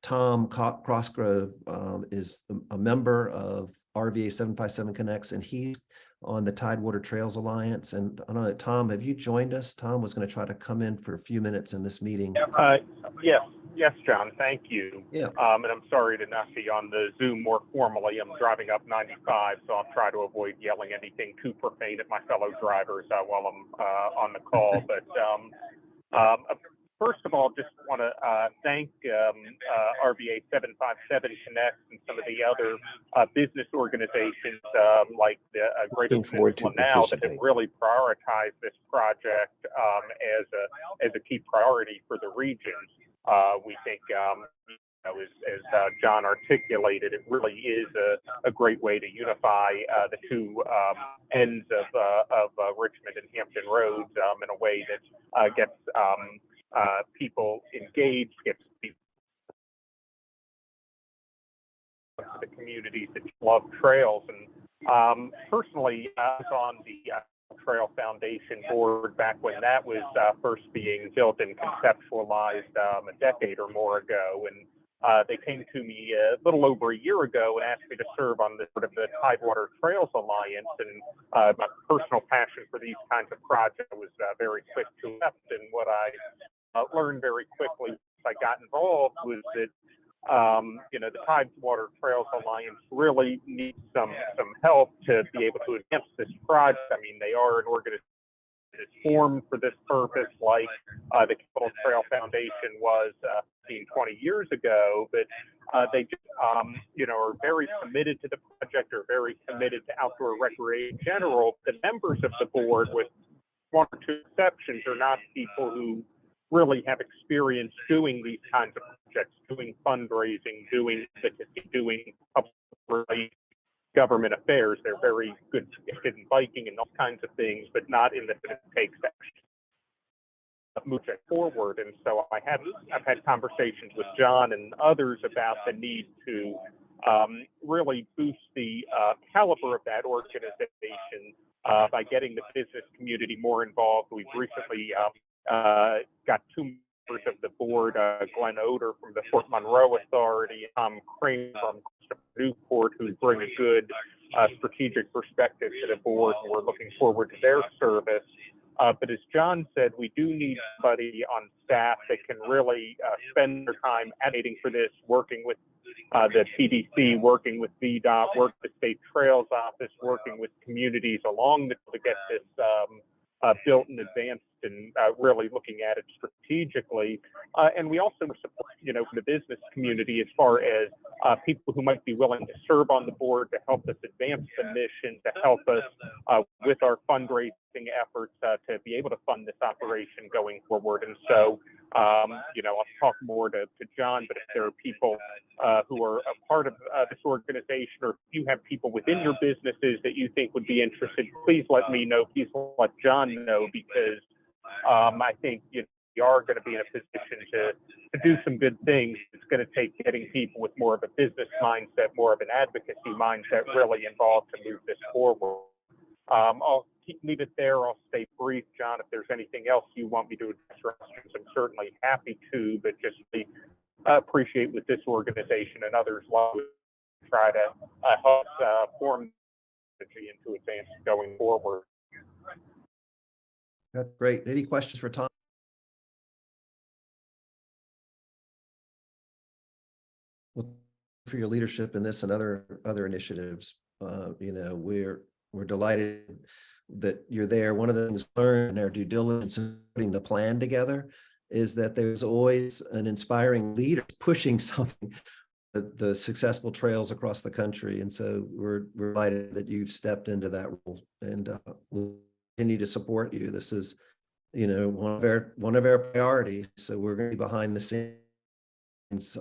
Tom Crossgrove is a member of RVA757 Connects, and he's on the Tidewater Trails Alliance. And I don't know, Tom, have you joined us? Tom was going to try to come in for a few minutes in this meeting. Yes, John, thank you. Yeah. And I'm sorry to not be on the Zoom more formally. I'm driving up 95, so I'll try to avoid yelling anything too profane at my fellow drivers while I'm on the call. But first of all, just want to thank RVA757 Connect and some of the other business organizations like the Greater Peninsula Now that have really prioritized this project as a key priority for the region. We think, as John articulated, it really is a great way to unify the two ends of Richmond and Hampton roads in a way that gets people engaged, gets people to the communities that love trails. And personally, I was on the Trail Foundation board back when that was first being built and conceptualized a decade or more ago. And they came to me a little over a year ago and asked me to serve on the Tidewater Trails Alliance. And my personal passion for these kinds of projects was very quick to accept. And what I learned very quickly as I got involved was that the Tidewater Trails Alliance really needs some help to be able to advance this project. I mean, they are an organization that is formed for this purpose, like the Capital Trail Foundation was 20 years ago, but they just, are very committed to the project, are very committed to outdoor recreation in general. The members of the board, with one or two exceptions, are not people who really have experience doing these kinds of projects, doing fundraising, doing advocacy, doing public government affairs. They're very good in biking and all kinds of things, but not in the it takes action to move it forward. And so I've had conversations with John and others about the need to really boost the caliber of that organization by getting the business community more involved. We've recently got two members of the board, Glenn Oder from the Fort Monroe Authority, Tom Crane from Newport, who bring a good strategic perspective to the board, and we're looking forward to their service. But as John said, we do need somebody on staff that can really spend their time advocating for this, working with the TDC, working with VDOT, working with the State Trails Office, working with communities along to get this built and advanced, and really looking at it strategically. And we also support, the business community as far as people who might be willing to serve on the board to help us advance the mission, to help us with our fundraising efforts to be able to fund this operation going forward. And so, I'll talk more to John, but if there are people who are a part of this organization, or if you have people within your businesses that you think would be interested, please let me know. Please let John know, because I think we are going to be in a position to do some good things. It's going to take getting people with more of a business mindset, more of an advocacy mindset, really involved to move this forward. I'll leave it there. I'll stay brief. John, if there's anything else you want me to address, I'm certainly happy to, but just appreciate with this organization and others try to help form strategy into advance going forward. That's great. Any questions for Tom? Well, for your leadership in this and other initiatives, we're delighted that you're there. One of the things we learned in our due diligence in putting the plan together is that there's always an inspiring leader pushing something, the successful trails across the country. And so we're delighted that you've stepped into that role, and we'll continue to support you. This is, one of our priorities. So we're going to be behind the scenes,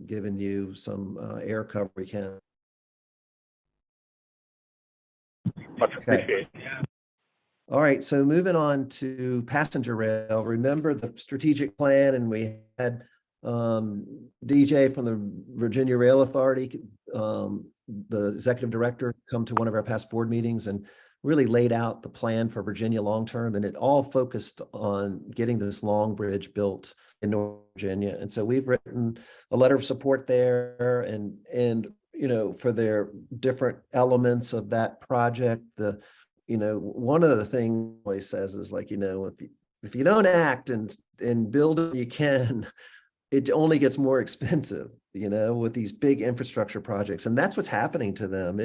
giving you some air cover we can. Much Okay. appreciated. All right, so moving on to passenger rail. Remember the strategic plan, and we had DJ from the Virginia Rail Authority, the executive director, come to one of our past board meetings and really laid out the plan for Virginia long-term, and it all focused on getting this long bridge built in North Virginia. And so we've written a letter of support there, and for their different elements of that project. One of the things he always says is like, if you don't act and build it, you can, it only gets more expensive, with these big infrastructure projects. And that's what's happening to them.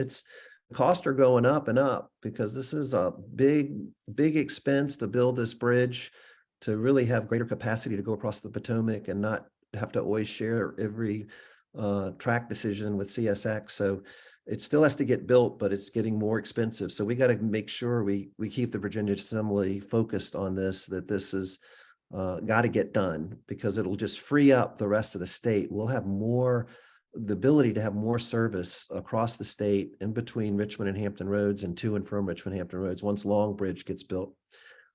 Costs are going up and up because this is a big expense to build this bridge, to really have greater capacity to go across the Potomac and not have to always share every track decision with CSX. So it still has to get built, but it's getting more expensive. So we got to make sure we keep the Virginia Assembly focused on this, that this is got to get done, because it'll just free up the rest of the state. We'll have the ability to have more service across the state in between Richmond and Hampton roads and to and from Richmond Hampton roads once Long Bridge gets built.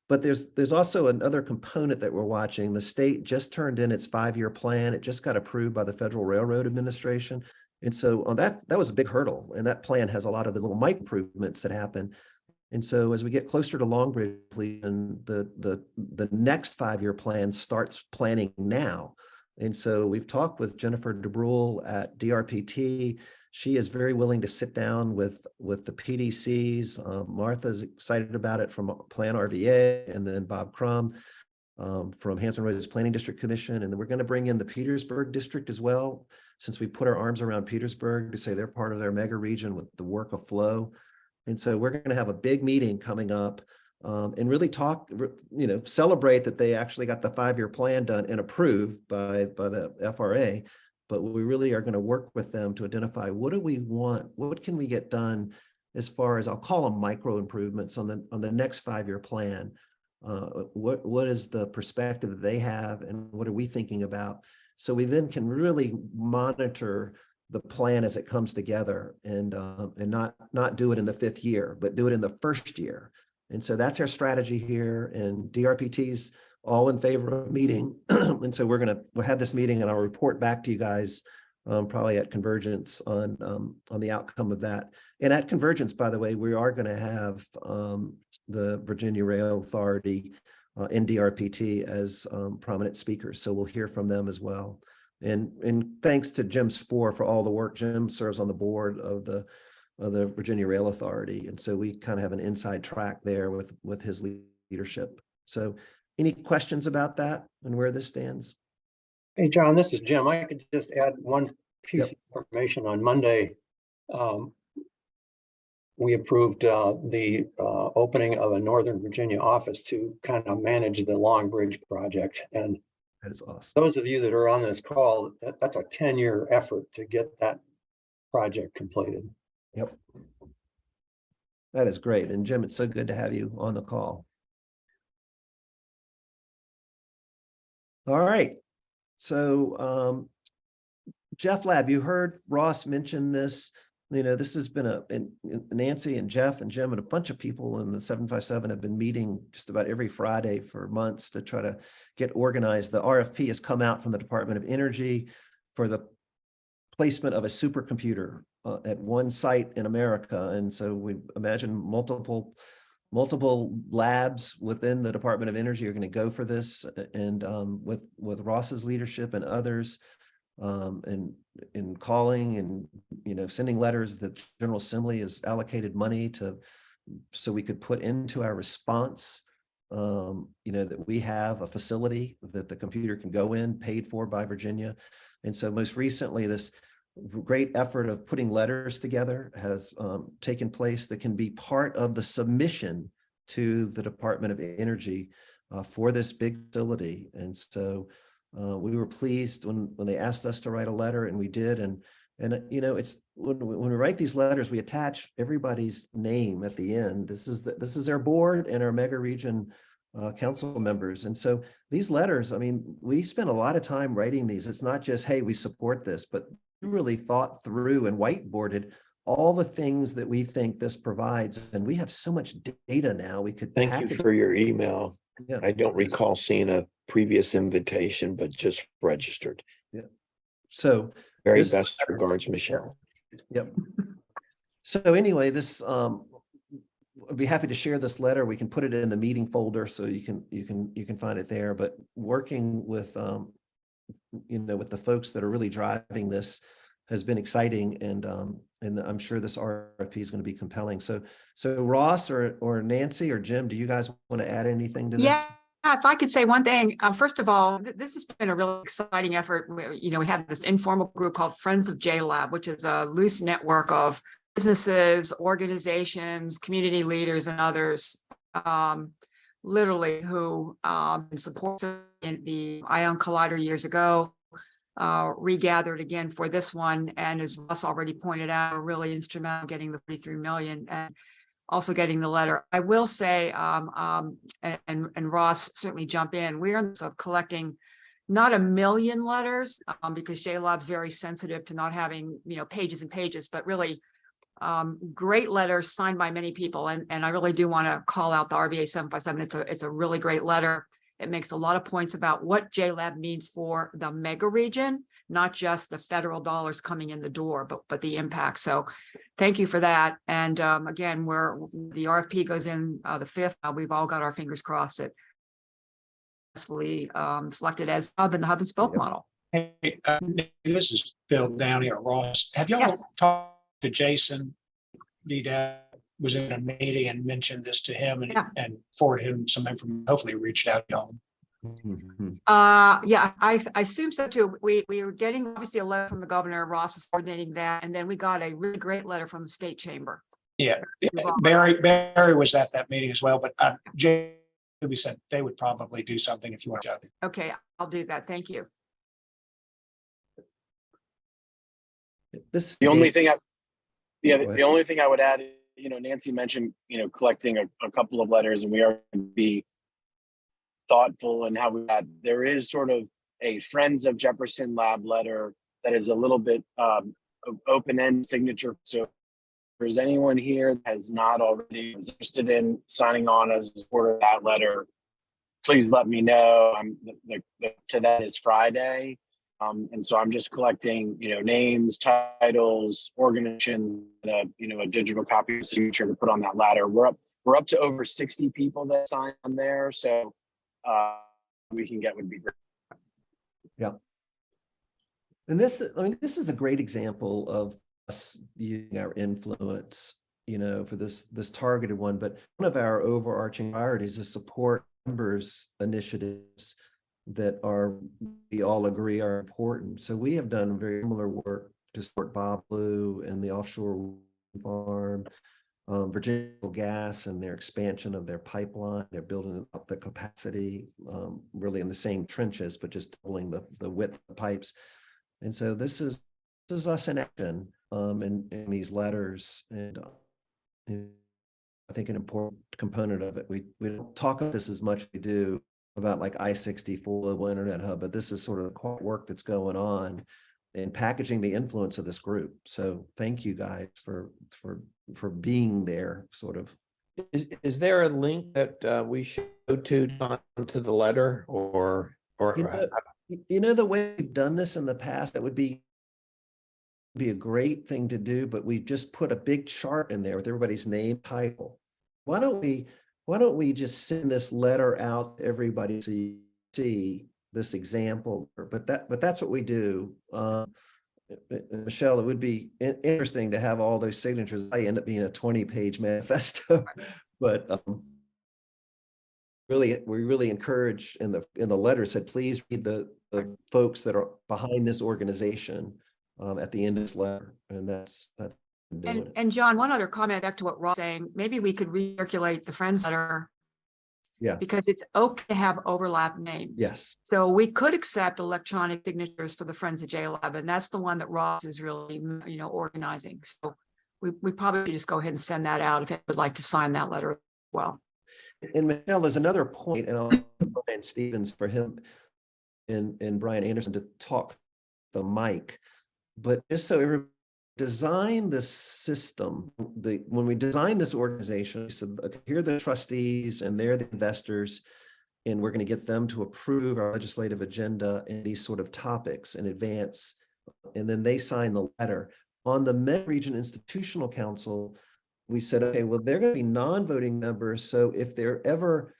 But there's also another component that we're watching. The state just turned in its 5-year plan. It just got approved by the Federal Railroad Administration. And so that was a big hurdle. And that plan has a lot of the little micro improvements that happen. And so as we get closer to Long Bridge, and the next 5-year plan starts planning now. And so we've talked with Jennifer DeBrule at DRPT. She is very willing to sit down with the PDCs. Martha's excited about it from Plan RVA, and then Bob Crum from Hampton Roads Planning District Commission. And then we're going to bring in the Petersburg District as well, since we put our arms around Petersburg to say they're part of their mega region with the work of flow. And so we're going to have a big meeting coming up and really talk, celebrate that they actually got the 5-year plan done and approved by the FRA. But we really are going to work with them to identify, what do we want? What can we get done as far as, I'll call them micro improvements on the next 5-year plan? What is the perspective that they have, and what are we thinking about? So we then can really monitor the plan as it comes together, and not do it in the 5th year, but do it in the 1st year. And so that's our strategy here. And DRPT's all in favor of meeting. And so we'll have this meeting, and I'll report back to you guys probably at Convergence on the outcome of that. And at Convergence, by the way, we are going to have the Virginia Rail Authority and DRPT as prominent speakers. So we'll hear from them as well. And thanks to Jim Spoor for all the work. Jim serves on the board of the Virginia Rail Authority. And so we kind of have an inside track there with his leadership. So any questions about that and where this stands? Hey, John, this is Jim. I could just add one piece of information. On Monday, we approved the opening of a Northern Virginia office to kind of manage the Long Bridge project. And that is awesome. Those of you that are on this call, that's a 10-year effort to get that project completed. Yep. That is great. And Jim, it's so good to have you on the call. All right. So Jeff Lab, you heard Ross mention this. This has been Nancy and Jeff and Jim and a bunch of people in the 757 have been meeting just about every Friday for months to try to get organized. The RFP has come out from the Department of Energy for the placement of a supercomputer at one site in America. And so we imagine multiple labs within the Department of Energy are going to go for this, and with Ross's leadership and others, and in calling and sending letters. The General Assembly has allocated money so we could put into our response that we have a facility that the computer can go in, paid for by Virginia. And so most recently, this great effort of putting letters together has taken place that can be part of the submission to the Department of Energy for this big facility. And so we were pleased when they asked us to write a letter, and we did. And it's when we write these letters, we attach everybody's name at the end. This is their board and our Megaregion council members. And so these letters, I mean, we spent a lot of time writing these. It's not just, hey, we support this, but we really thought through and whiteboarded all the things that we think this provides. And we have so much data now. We could Thank you package- for your email. Yeah. I don't recall seeing a previous invitation, but just registered. So Very this best letter- regards, Michelle. Yep. So anyway, this I'd be happy to share this letter. We can put it in the meeting folder so you can find it there. But working with with the folks that are really driving this has been exciting, and I'm sure this RFP is going to be compelling. So Ross or Nancy or Jim, do you guys want to add anything to this? Yeah, if I could say one thing, first of all, this has been a really exciting effort. We have this informal group called Friends of JLab, which is a loose network of businesses, organizations, community leaders, and others, literally who supported in the Ion Collider years ago, regathered again for this one, and as Russ already pointed out, are really instrumental in getting the 33 million and also getting the letter. I will say, and Ross certainly jump in, we're in of collecting not 1 million letters, because JLab's very sensitive to not having, pages and pages, but really great letters signed by many people. And I really do want to call out the RVA757. It's a really great letter. It makes a lot of points about what JLab means for the mega region, not just the federal dollars coming in the door, but the impact. So thank you for that. And again, the RFP goes in the 5th. We've all got our fingers crossed that successfully selected as hub in the hub and spoke model. Hey, this is Bill down here, Ross. Have y'all talked to Jason? VDAP was in a meeting and mentioned this to him and forwarded him some information. Hopefully reached out to y'all. Yeah, I assume so too. We were getting obviously a letter from the governor. Ross is coordinating that, and then we got a really great letter from the state chamber. Yeah, Barry was at that meeting as well, but we said they would probably do something if you want to. Okay, I'll do that. Thank you. The only thing I would add, Nancy mentioned, collecting a couple of letters, and we are going to be thoughtful in how there is sort of a Friends of Jefferson Lab letter that is a little bit of open-end signature. So if there's anyone here that has not already is interested in signing on as a supporter of that letter, please let me know. To that is Friday. And so I'm just collecting, names, titles, organization, a digital copy of the signature to put on that ladder. We're up to over 60 people that sign on there. So we can get would be great. Yeah. And this is a great example of us using our influence, for this targeted one. But one of our overarching priorities is support members' initiatives that we all agree are important. So we have done very similar work to support Bob Blue and the offshore farm, Virginia Gas and their expansion of their pipeline. They're building up the capacity, really in the same trenches, but just doubling the width of the pipes. And so this is us in action in these letters. And I think an important component of it, we don't talk about this as much as we do about like I-64 Global Internet Hub, but this is sort of the core work that's going on in packaging the influence of this group. So thank you guys for being there, sort of. Is there a link that we should go to the letter or the way we've done this in the past, that would be a great thing to do, but we just put a big chart in there with everybody's name, title. Why don't we just send this letter out to everybody so you see this example? But that's what we do. Michelle, it would be interesting to have all those signatures. I end up being a 20-page manifesto, but we really encouraged in the letter said, please read the folks that are behind this organization at the end of this letter, and that's. And John, one other comment back to what Ross was saying, maybe we could recirculate the Friends letter. Yeah. Because it's okay to have overlap names. Yes. So we could accept electronic signatures for the Friends of JLab, and that's the one that Ross is really, organizing. So we probably just go ahead and send that out if it would like to sign that letter as well. And Michelle, there's another point, and I'll Brian Stevens for him and Brian Anderson to talk the mic. But just so everybody design this system, when we designed this organization, we said, okay, here are the trustees and they're the investors, and we're going to get them to approve our legislative agenda and these sort of topics in advance. And then they sign the letter. On the Megaregion Institutional Council, we said, okay, well, they're going to be non-voting members. So if they're ever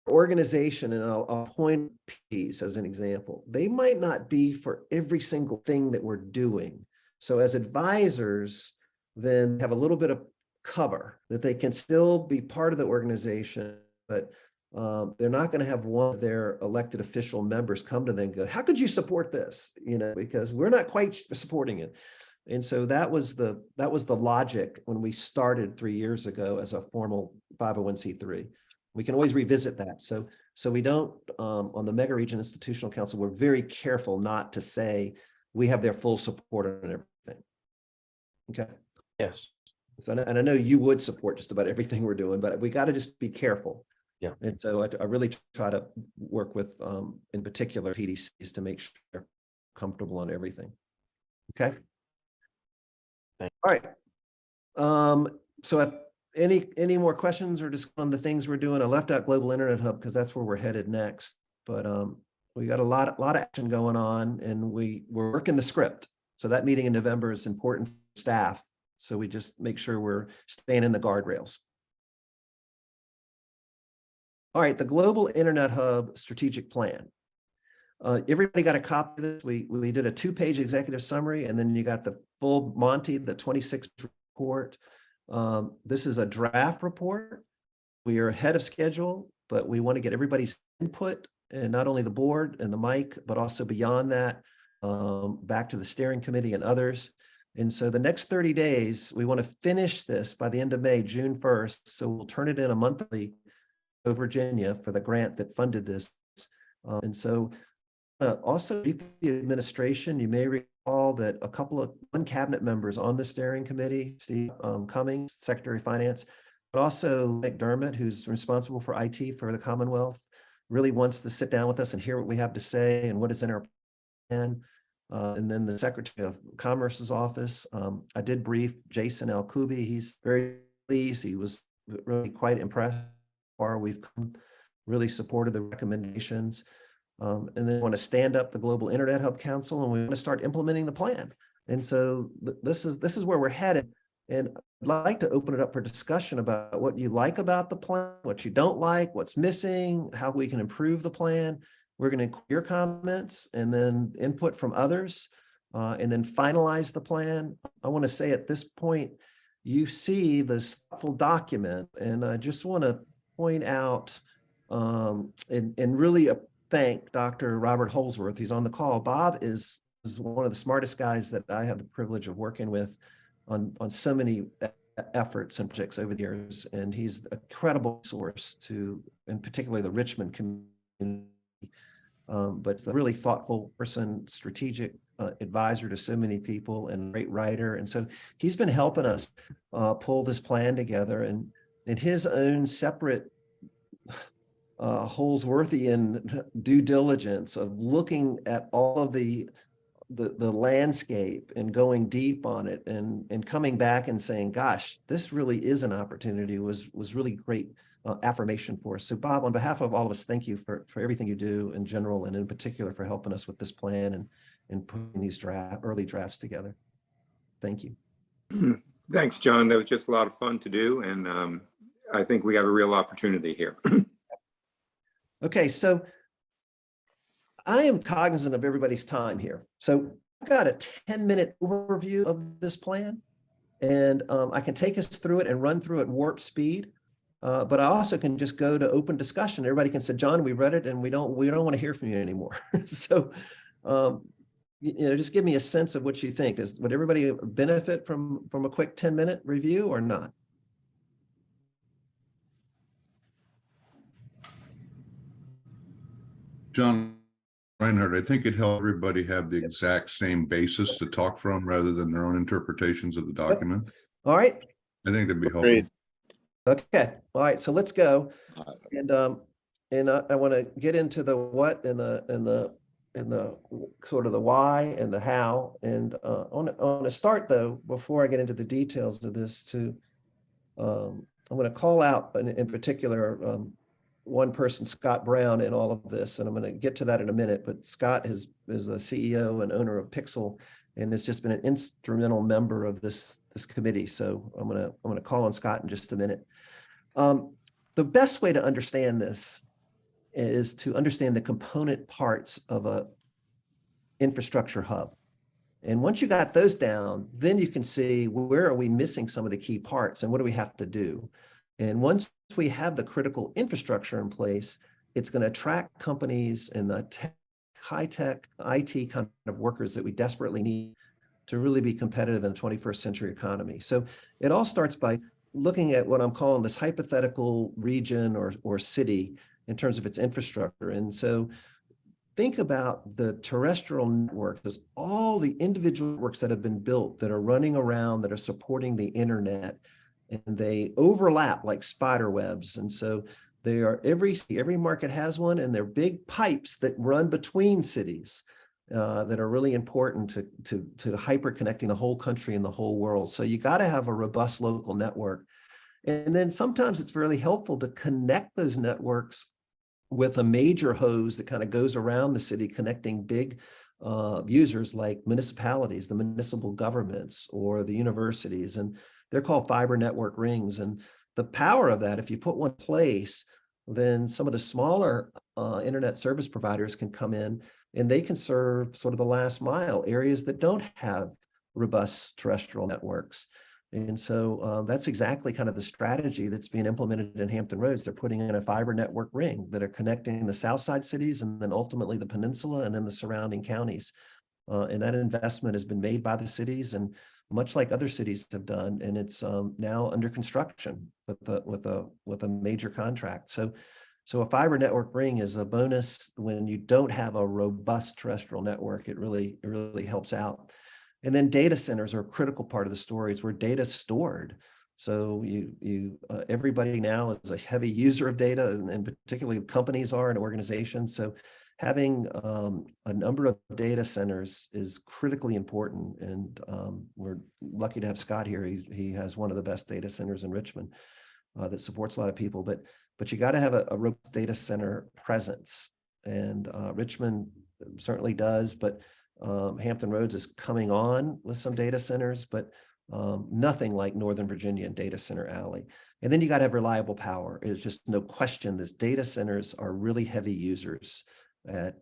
organization, and I'll point P's as an example, they might not be for every single thing that we're doing. So as advisors, then have a little bit of cover that they can still be part of the organization, but they're not going to have one of their elected official members come to them and go, how could you support this? You know, because we're not quite supporting it. And so that was the logic when we started 3 years ago as a formal 501c3. We can always revisit that. So we don't, on the Megaregion Institutional Council, we're very careful not to say we have their full support on everything. Okay. Yes. So, and I know you would support just about everything we're doing, but we got to just be careful. Yeah. And so I really try to work with, in particular, PDCs to make sure they're comfortable on everything. Okay. Thanks. All right. So any more questions or just on the things we're doing? I left out Global Internet Hub because that's where we're headed next. But we got a lot of action going on, and we're working the script. So that meeting in November is important for staff. So we just make sure we're staying in the guardrails. All right, the Global Internet Hub strategic plan. Everybody got a copy of this. We did a 2-page executive summary, and then you got the full Monty, the 26th report. This is a draft report. We are ahead of schedule, but we want to get everybody's input, and not only the board and the mic, but also beyond that, back to the steering committee and others. And so the next 30 days, we want to finish this by the end of May, June 1st. So we'll turn it in a monthly to Virginia for the grant that funded this. And so also the administration, you may recall that one cabinet members on the steering committee, Steve Cummings, Secretary of Finance, but also McDermott, who's responsible for IT for the Commonwealth, really wants to sit down with us and hear what we have to say and what is in our plan. And then the Secretary of Commerce's office, I did brief Jason Alkubi. He's very pleased. He was really quite impressed. We've really supported the recommendations. And then want to stand up the Global Internet Hub Council, and we want to start implementing the plan. And so this is where we're headed. And I'd like to open it up for discussion about what you like about the plan, what you don't like, what's missing, how we can improve the plan. We're going to include your comments and then input from others, and then finalize the plan. I want to say at this point, you see this full document, and I just want to point out and really thank Dr. Robert Holsworth. He's on the call. Bob is one of the smartest guys that I have the privilege of working with on so many efforts and projects over the years. And he's a credible source to, in particular, the Richmond community, but a really thoughtful person, strategic advisor to so many people, and great writer. And so he's been helping us pull this plan together, and in his own separate Holsworthian due diligence of looking at all of the landscape and going deep on it, and coming back and saying, gosh, this really is an opportunity, was really great affirmation for us. So Bob, on behalf of all of us, thank you for everything you do in general, and in particular for helping us with this plan and putting these early drafts together. Thank you. Thanks, John. That was just a lot of fun to do. And I think we have a real opportunity here. Okay, so I am cognizant of everybody's time here. So I've got a 10-minute overview of this plan, and I can take us through it and run through it warp speed. But I also can just go to open discussion. Everybody can say, John, we read it and we don't want to hear from you anymore. So, just give me a sense of what you think. Would everybody benefit from a quick 10-minute review or not? John Reinhardt, I think it helped everybody have the exact same basis to talk from rather than their own interpretations of the document. All right. I think that'd be helpful. Great. Okay, all right, so let's go. And I want to get into the what and the sort of the why and the how. And I want to start though, before I get into the details of this, I'm going to call out in particular one person, Scott Brown, in all of this, and I'm going to get to that in a minute. But Scott is the CEO and owner of Pixel, and has just been an instrumental member of this committee. So I'm going to call on Scott in just a minute. The best way to understand this is to understand the component parts of a infrastructure hub. And once you got those down, then you can see where are we missing some of the key parts and what do we have to do. And once we have the critical infrastructure in place, it's going to attract companies and the high-tech IT kind of workers that we desperately need to really be competitive in the 21st century economy. So it all starts by looking at what I'm calling this hypothetical region or city in terms of its infrastructure. And so think about the terrestrial network as all the individual networks that have been built that are running around, that are supporting the internet, and they overlap like spider webs. And so they are every market has one, and they're big pipes that run between cities that are really important to hyper connecting the whole country and the whole world. So you got to have a robust local network. And then sometimes it's really helpful to connect those networks with a major hose that kind of goes around the city, connecting big users like municipalities, the municipal governments, or the universities. And they're called fiber network rings. And the power of that, if you put one in place, then some of the smaller internet service providers can come in and they can serve sort of the last mile, areas that don't have robust terrestrial networks. And so that's exactly kind of the strategy that's being implemented in Hampton Roads. They're putting in a fiber network ring that are connecting the South Side cities and then ultimately the peninsula and then the surrounding counties. And that investment has been made by the cities, and much like other cities have done, and it's now under construction with a major contract. So a fiber network ring is a bonus when you don't have a robust terrestrial network. It really helps out. And then data centers are a critical part of the story. It's where data is stored. So everybody now is a heavy user of data, and particularly companies are and organizations. So having a number of data centers is critically important. And we're lucky to have Scott here. He has one of the best data centers in Richmond that supports a lot of people. But you got to have a robust data center presence. And Richmond certainly does, but Hampton Roads is coming on with some data centers, but nothing like Northern Virginia and Data Center Alley. And then you got to have reliable power. It's just no question, this data centers are really heavy users. For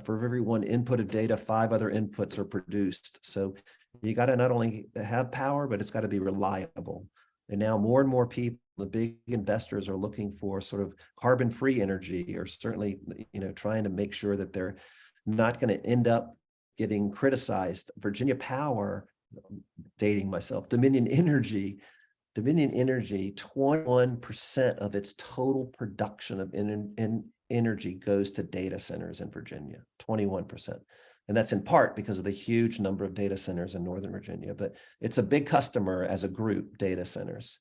every one input of data, 5 other inputs are produced. So you got to not only have power, but it's got to be reliable. And now more and more people, the big investors, are looking for sort of carbon-free energy, or certainly, trying to make sure that they're not going to end up getting criticized. Virginia Power, dating myself, Dominion Energy, 21% of its total production of energy goes to data centers in Virginia, 21%. And that's in part because of the huge number of data centers in Northern Virginia, but it's a big customer as a group, data centers.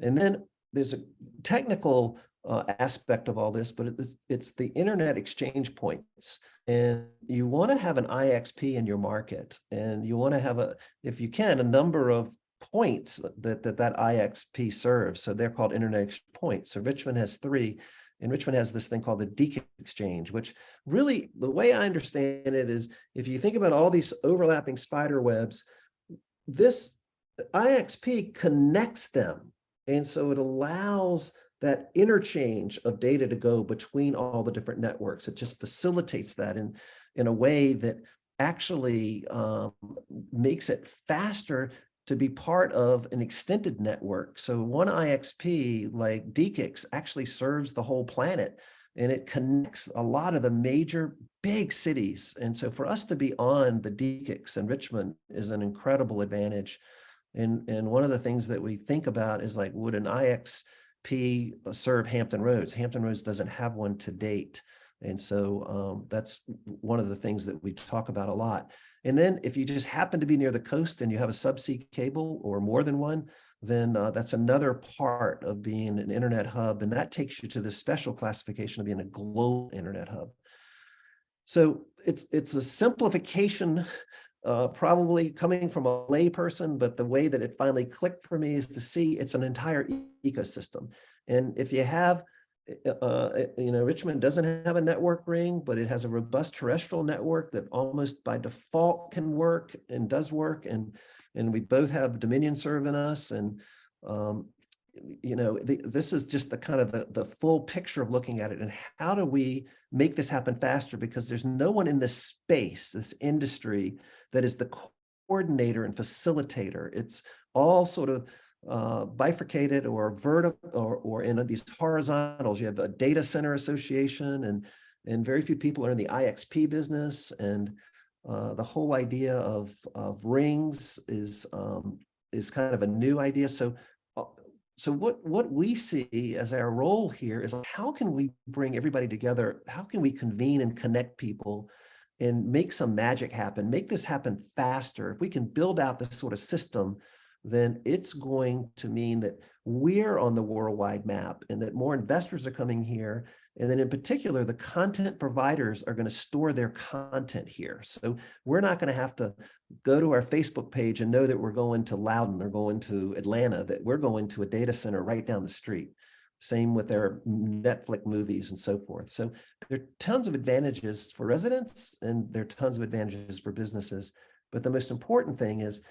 And then there's a technical aspect of all this, but it's the internet exchange points. And you want to have an IXP in your market, and you want to have if you can, a number of points that IXP serves. So they're called internet exchange points. So Richmond has 3, and Richmond has this thing called the DKIX exchange, which really, the way I understand it is, if you think about all these overlapping spider webs, this IXP connects them. And so it allows that interchange of data to go between all the different networks. It just facilitates that in a way that actually makes it faster to be part of an extended network. So one IXP like DKIX actually serves the whole planet, and it connects a lot of the major big cities. And so for us to be on the DKIX in Richmond is an incredible advantage. And one of the things that we think about is, like, would an IXP serve Hampton Roads? Hampton Roads doesn't have one to date. And so that's one of the things that we talk about a lot. And then if you just happen to be near the coast and you have a subsea cable or more than one, then that's another part of being an internet hub. And that takes you to the special classification of being a global internet hub. So it's a simplification, probably coming from a layperson, but the way that it finally clicked for me is to see it's an entire ecosystem. And if you have, Richmond doesn't have a network ring, but it has a robust terrestrial network that almost by default can work and does work. And we both have Dominion serving us. And, this is just the kind of the full picture of looking at it. And how do we make this happen faster? Because there's no one in this space, this industry, that is the coordinator and facilitator. It's all sort of bifurcated or vertical or in these horizontals. You have a data center association, and very few people are in the IXP business. And the whole idea of rings is kind of a new idea. So what we see as our role here is, how can we bring everybody together? How can we convene and connect people and make some magic happen, make this happen faster? If we can build out this sort of system, then it's going to mean that we're on the worldwide map and that more investors are coming here. And then in particular, the content providers are going to store their content here. So we're not going to have to go to our Facebook page and know that we're going to Loudoun or going to Atlanta, that we're going to a data center right down the street. Same with their Netflix movies and so forth. So there are tons of advantages for residents, and there are tons of advantages for businesses. But the most important thing is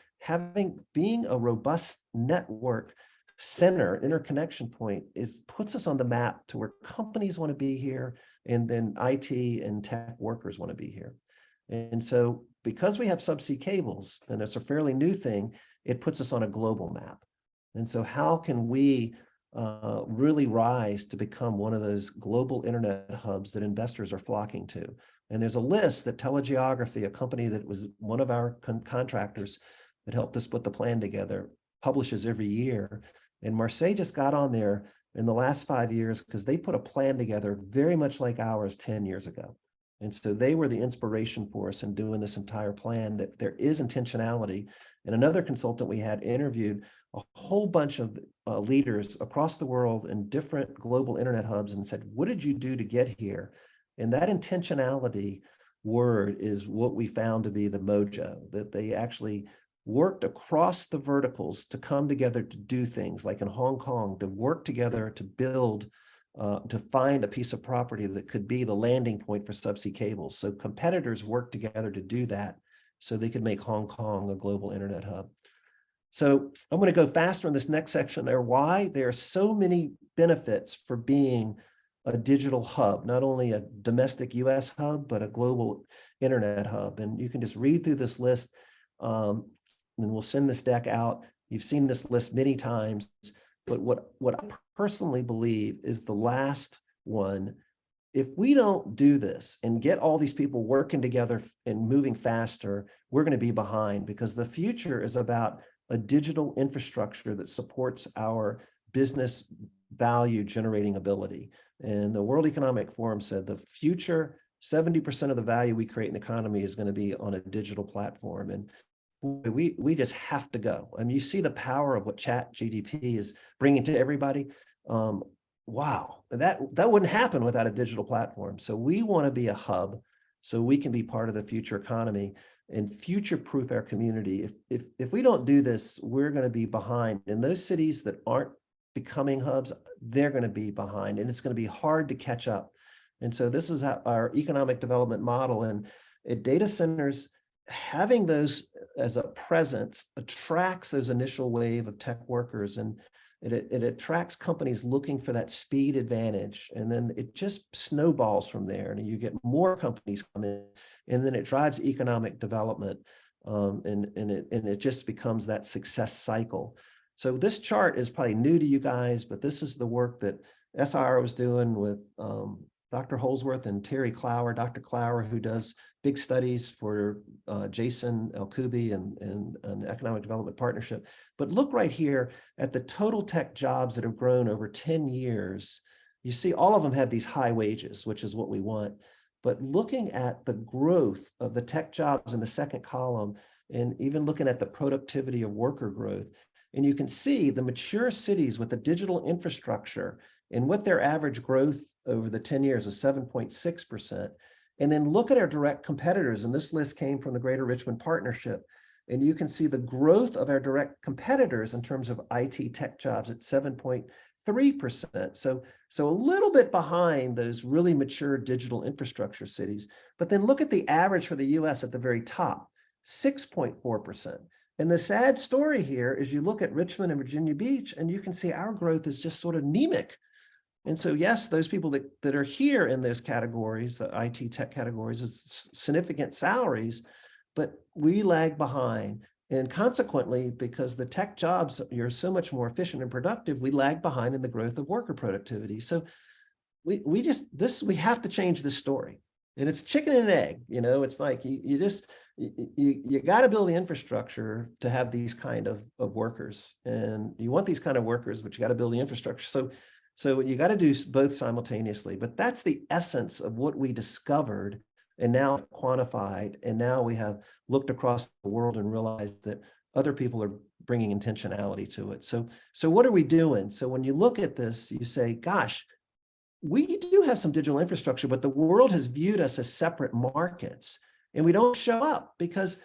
being a robust network center, interconnection point, puts us on the map to where companies want to be here, and then IT and tech workers want to be here. And so because we have subsea cables, and it's a fairly new thing, it puts us on a global map. And so how can we really rise to become one of those global internet hubs that investors are flocking to? And there's a list that Telegeography, a company that was one of our contractors that helped us put the plan together, publishes every year. And Marseille just got on there in the last 5 years because they put a plan together very much like ours 10 years ago. And so they were the inspiration for us in doing this entire plan, that there is intentionality. And another consultant we had interviewed a whole bunch of leaders across the world in different global internet hubs and said, what did you do to get here? And that intentionality word is what we found to be the mojo, that they actually worked across the verticals to come together to do things, like in Hong Kong, to work together to build, to find a piece of property that could be the landing point for subsea cables. So competitors worked together to do that so they could make Hong Kong a global internet hub. So I'm going to go faster in this next section there. Why there are so many benefits for being a digital hub, not only a domestic US hub, but a global internet hub. And you can just read through this list. And we'll send this deck out. You've seen this list many times, but what I personally believe is the last one. If we don't do this and get all these people working together and moving faster, we're going to be behind, because the future is about a digital infrastructure that supports our business value generating ability. And the World Economic Forum said the future, 70% of the value we create in the economy is going to be on a digital platform. And we just have to go. I mean, you see the power of what Chat GDP is bringing to everybody. Wow, that wouldn't happen without a digital platform. So we want to be a hub so we can be part of the future economy and future-proof our community. If we don't do this, we're going to be behind. And those cities that aren't becoming hubs, they're going to be behind, and it's going to be hard to catch up. And so this is our economic development model. And at data centers, having those as a presence attracts those initial wave of tech workers, and it attracts companies looking for that speed advantage. And then it just snowballs from there, and you get more companies come in, and then it drives economic development, and it just becomes that success cycle. So this chart is probably new to you guys, but this is the work that SIR was doing with Dr. Holsworth and Terry Clower, Dr. Clower, who does big studies for Jason Alkubi and Economic Development Partnership. But look right here at the total tech jobs that have grown over 10 years. You see all of them have these high wages, which is what we want. But looking at the growth of the tech jobs in the second column, and even looking at the productivity of worker growth, And you can see the mature cities with the digital infrastructure and what their average growth over the 10 years is 7.6%. And then look at our direct competitors. And this list came from the Greater Richmond Partnership. And you can see the growth of our direct competitors in terms of IT tech jobs at 7.3%. So a little bit behind those really mature digital infrastructure cities. But then look at the average for the US at the very top, 6.4%. And the sad story here is you look at Richmond and Virginia Beach, and you can see our growth is just sort of anemic. And so, yes, those people that are here in those categories, the IT tech categories, is significant salaries, but we lag behind. And consequently, because the tech jobs are so much more efficient and productive, we lag behind in the growth of worker productivity. So we have to change this story. And it's chicken and egg, it's like you got to build the infrastructure to have these kind of workers. And you want these kind of workers, but you got to build the infrastructure. So you got to do both simultaneously. But that's the essence of what we discovered and now quantified. And now we have looked across the world and realized that other people are bringing intentionality to it. So what are we doing? So when you look at this, you say, gosh, we do have some digital infrastructure, but the world has viewed us as separate markets, and we don't show up because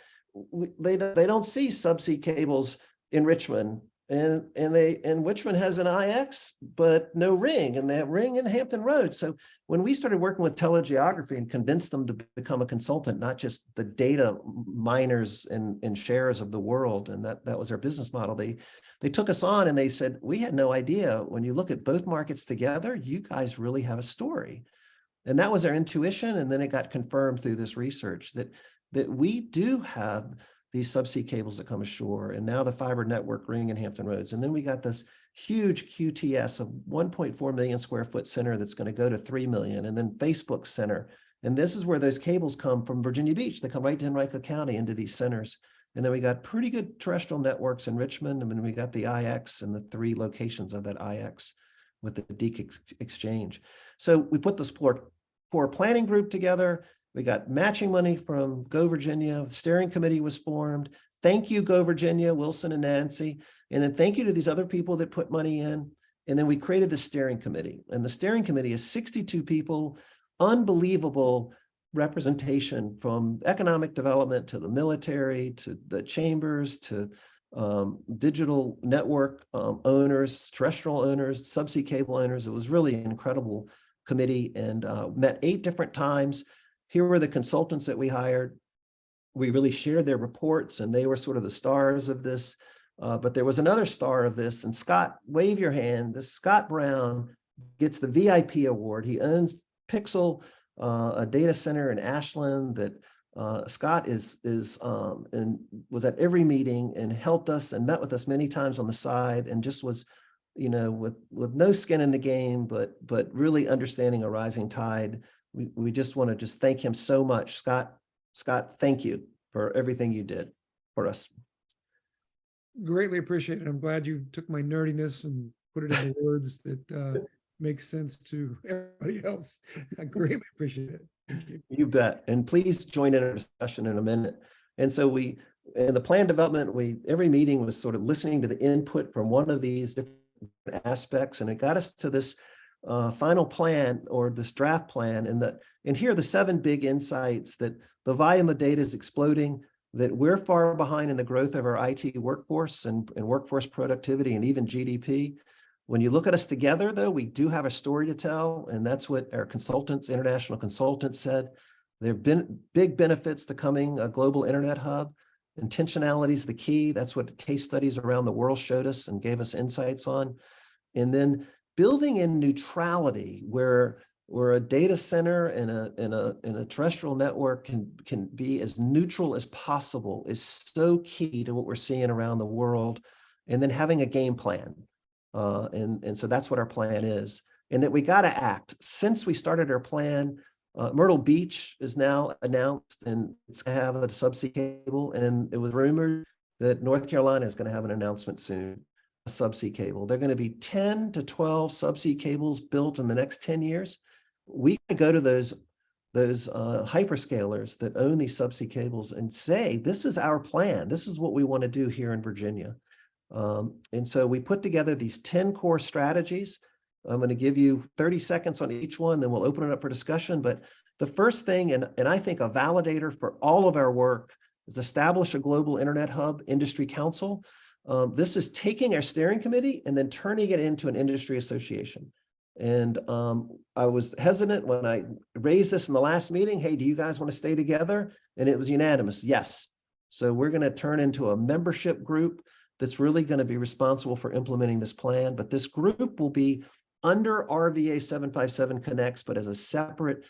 they don't see subsea cables in Richmond, and Richmond has an IX, but no ring, and they have ring in Hampton Roads. So when we started working with telegeography and convinced them to become a consultant, not just the data miners and shares of the world, and that was their business model, they took us on and they said, we had no idea. When you look at both markets together, you guys really have a story. And that was our intuition. And then it got confirmed through this research that we do have these subsea cables that come ashore, and now the fiber network ring in Hampton Roads. And then we got this huge QTS of 1.4 million square foot center that's going to go to 3 million, and then Facebook center. And this is where those cables come from Virginia Beach. They come right to Henrico County into these centers. And then we got pretty good terrestrial networks in Richmond. And then we got the IX and the 3 locations of that IX with the DEEC exchange. So we put this poor planning group together. We got matching money from Go Virginia. The steering committee was formed. Thank you, Go Virginia, Wilson and Nancy. And then thank you to these other people that put money in. And then we created the steering committee. And the steering committee is 62 people, unbelievable representation from economic development to the military, to the chambers, to digital network owners, terrestrial owners, subsea cable owners. It was really an incredible committee, and met 8 different times. Here were the consultants that we hired. We really shared their reports, and they were sort of the stars of this. But there was another star of this, and Scott, wave your hand. This Scott Brown gets the VIP award. He owns Pixel, a data center in Ashland that Scott is and was at every meeting and helped us and met with us many times on the side, and just was, with no skin in the game, but really understanding a rising tide. We just want to just thank him so much. Scott, thank you for everything you did for us. Greatly appreciate it. I'm glad you took my nerdiness and put it into words that make sense to everybody else. I greatly appreciate it. Thank you. You bet. And please join in our discussion in a minute. And so in the plan development, every meeting was sort of listening to the input from one of these different aspects, and it got us to this final plan, or this draft plan. And here are the 7 big insights: that the volume of data is exploding, that we're far behind in the growth of our IT workforce and workforce productivity and even GDP. When you look at us together, though, we do have a story to tell, and that's what our consultants, international consultants, said. There have been big benefits to coming a global internet hub. Intentionality is the key. That's what case studies around the world showed us and gave us insights on. And then building in neutrality, where a data center and a terrestrial network can be as neutral as possible, is so key to what we're seeing around the world. And then having a game plan. And so that's what our plan is, and that we got to act. Since we started our plan, Myrtle Beach is now announced, and it's going to have a subsea cable. And it was rumored that North Carolina is going to have an announcement soon, a subsea cable. There are going to be 10 to 12 subsea cables built in the next 10 years. We could go to those hyperscalers that own these subsea cables and say, this is our plan. This is what we want to do here in Virginia. And so we put together these 10 core strategies. I'm going to give you 30 seconds on each one, then we'll open it up for discussion. But the first thing, and I think a validator for all of our work, is establish a global internet hub industry council. This is taking our steering committee and then turning it into an industry association. And I was hesitant when I raised this in the last meeting. Hey, do you guys want to stay together? And it was unanimous. Yes. So we're going to turn into a membership group that's really going to be responsible for implementing this plan. But this group will be under RVA757 Connects, but as a separate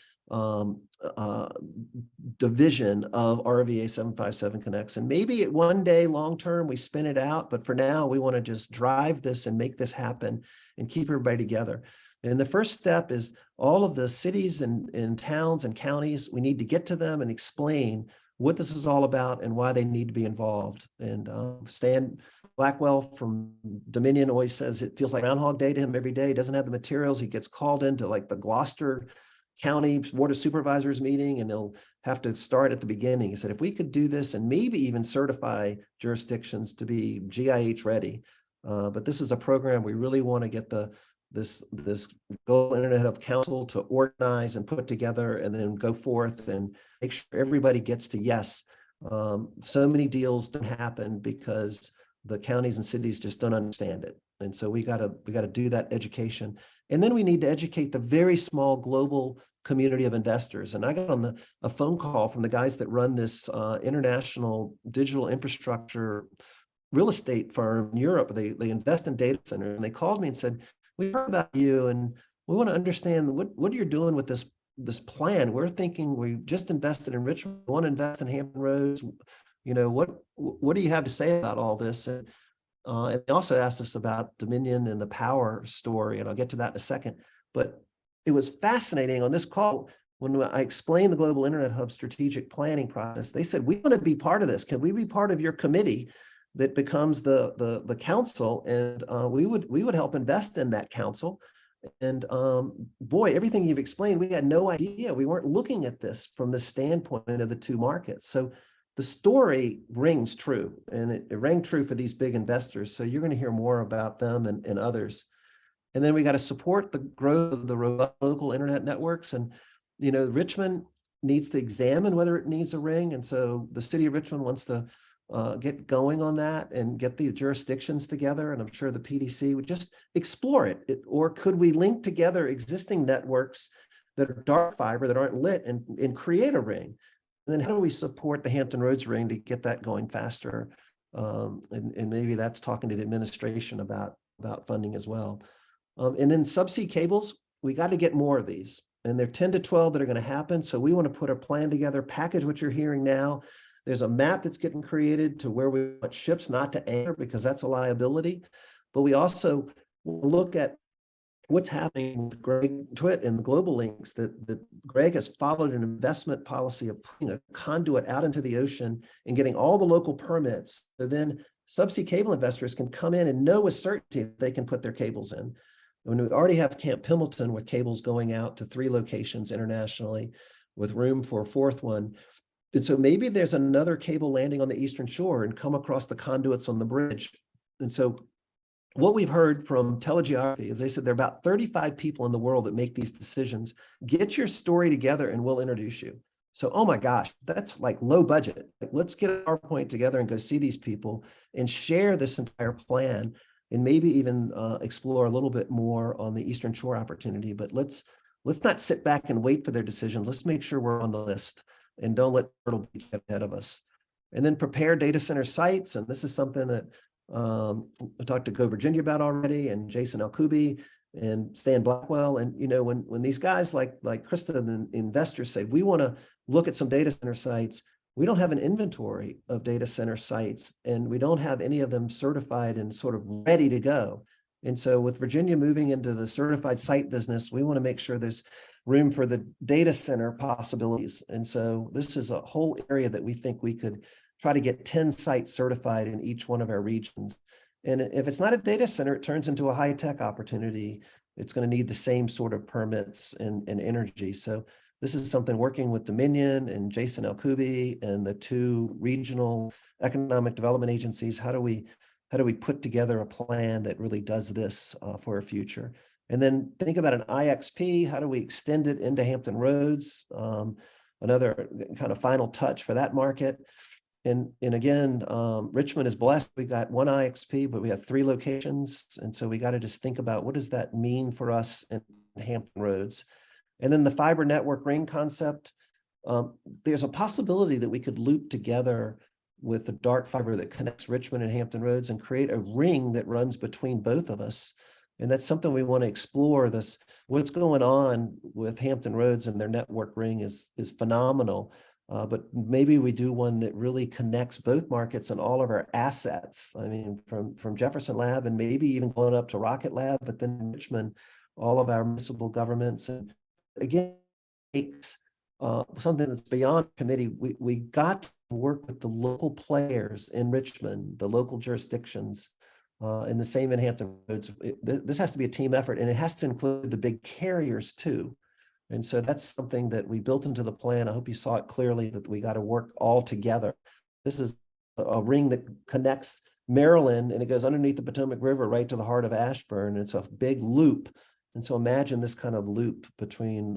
division of RVA757 Connects. And maybe one day, long term, we spin it out. But for now, we want to just drive this and make this happen and keep everybody together. And the first step is all of the cities and towns and counties, we need to get to them and explain what this is all about and why they need to be involved. And Stan Blackwell from Dominion always says it feels like Groundhog Day to him every day. He doesn't have the materials. He gets called into like the Gloucester County Board of Supervisors meeting, and they'll have to start at the beginning. He said, if we could do this and maybe even certify jurisdictions to be GIH ready. But this is a program we really want to get this Global Internet Hub Council to organize and put together and then go forth and make sure everybody gets to yes. So many deals don't happen because the counties and cities just don't understand it. And so we got to do that education. And then we need to educate the very small global community of investors. And I got on a phone call from the guys that run this international digital infrastructure real estate firm in Europe. They invest in data centers, and they called me and said, we heard about you and we want to understand what you're doing with this plan. We're thinking we just invested in Richmond, we want to invest in Hampton Roads. You know, what do you have to say about all this? And they also asked us about Dominion and the power story, and I'll get to that in a second. But it was fascinating on this call when I explained the Global Internet Hub strategic planning process. They said, we want to be part of this. Can we be part of your committee that becomes the council? And we would help invest in that council. And boy, everything you've explained, we had no idea. We weren't looking at this from the standpoint of the two markets. So the story rings true, and it rang true for these big investors. So you're going to hear more about them and others. And then we got to support the growth of the local internet networks. And, you know, Richmond needs to examine whether it needs a ring. And so the city of Richmond wants to get going on that and get the jurisdictions together. And I'm sure the PDC would just explore it. Or could we link together existing networks that are dark fiber that aren't lit and create a ring? And then how do we support the Hampton Roads ring to get that going faster? And maybe that's talking to the administration about funding as well. And then subsea cables, we got to get more of these. And there are 10 to 12 that are going to happen. So we want to put a plan together, package what you're hearing now. There's a map that's getting created to where we want ships not to anchor because that's a liability. But we also look at what's happening with Greg Twitt and the global links that Greg has followed an investment policy of putting a conduit out into the ocean and getting all the local permits. So then subsea cable investors can come in and know with certainty that they can put their cables in. When we already have Camp Pendleton with cables going out to 3 locations internationally with room for a 4th one. And so maybe there's another cable landing on the Eastern Shore and come across the conduits on the bridge. And so what we've heard from telegeography is they said there are about 35 people in the world that make these decisions. Get your story together and we'll introduce you. So, oh my gosh, that's like low budget. Like, let's get our point together and go see these people and share this entire plan and maybe even explore a little bit more on the Eastern Shore opportunity. But let's not sit back and wait for their decisions. Let's make sure we're on the list and don't let Turtle Beach get ahead of us. And then prepare data center sites. And this is something that I talked to Go Virginia about already, and Jason Alkubi and Stan Blackwell. And, you know, when these guys like Krista and the investors say, we want to look at some data center sites, we don't have an inventory of data center sites, and we don't have any of them certified and sort of ready to go. And so with Virginia moving into the certified site business, we want to make sure there's room for the data center possibilities. And so this is a whole area that we think we could try to get 10 sites certified in each one of our regions. And if it's not a data center, it turns into a high-tech opportunity. It's going to need the same sort of permits and energy. So this is something working with Dominion and Jason Alkubi and the 2 regional economic development agencies. How do we how do we put together a plan that really does this for our future? And then think about an IXP. How do we extend it into Hampton Roads? Another kind of final touch for that market. And again, Richmond is blessed. We got one IXP, but we have 3 locations. And so we got to just think about what does that mean for us in Hampton Roads? And then the fiber network ring concept. There's a possibility that we could loop together with the dark fiber that connects Richmond and Hampton Roads and create a ring that runs between both of us. And that's something we want to explore. What's going on with Hampton Roads and their network ring is phenomenal. But maybe we do one that really connects both markets and all of our assets. I mean, from Jefferson Lab and maybe even going up to Rocket Lab, but then Richmond, all of our municipal governments. And again, it's something that's beyond committee. We got to work with the local players in Richmond, the local jurisdictions, and the same in Hampton Roads. This has to be a team effort, and it has to include the big carriers too. And so that's something that we built into the plan. I hope you saw it clearly that we got to work all together. This is a ring that connects Maryland, and it goes underneath the Potomac River right to the heart of Ashburn. It's a big loop. And so imagine this kind of loop between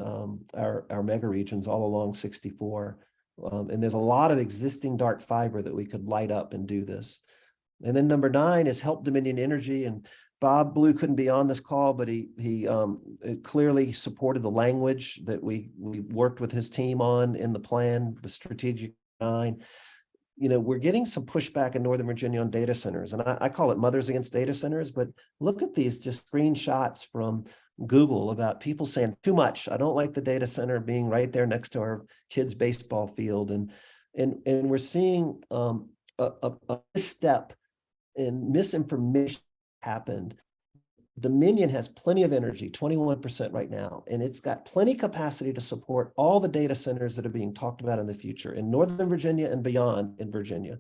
our mega regions all along 64. And there's a lot of existing dark fiber that we could light up and do this. And then number 9 is help Dominion Energy. And Bob Blue couldn't be on this call, but he clearly supported the language that we worked with his team on in the plan, the strategic 9. We're getting some pushback in Northern Virginia on data centers, and I call it mothers against data centers. But look at these just screenshots from Google about people saying too much. I don't like the data center being right there next to our kids' baseball field, and we're seeing a misstep and misinformation happened. Dominion has plenty of energy, 21% right now, and it's got plenty capacity to support all the data centers that are being talked about in the future in Northern Virginia and beyond in Virginia.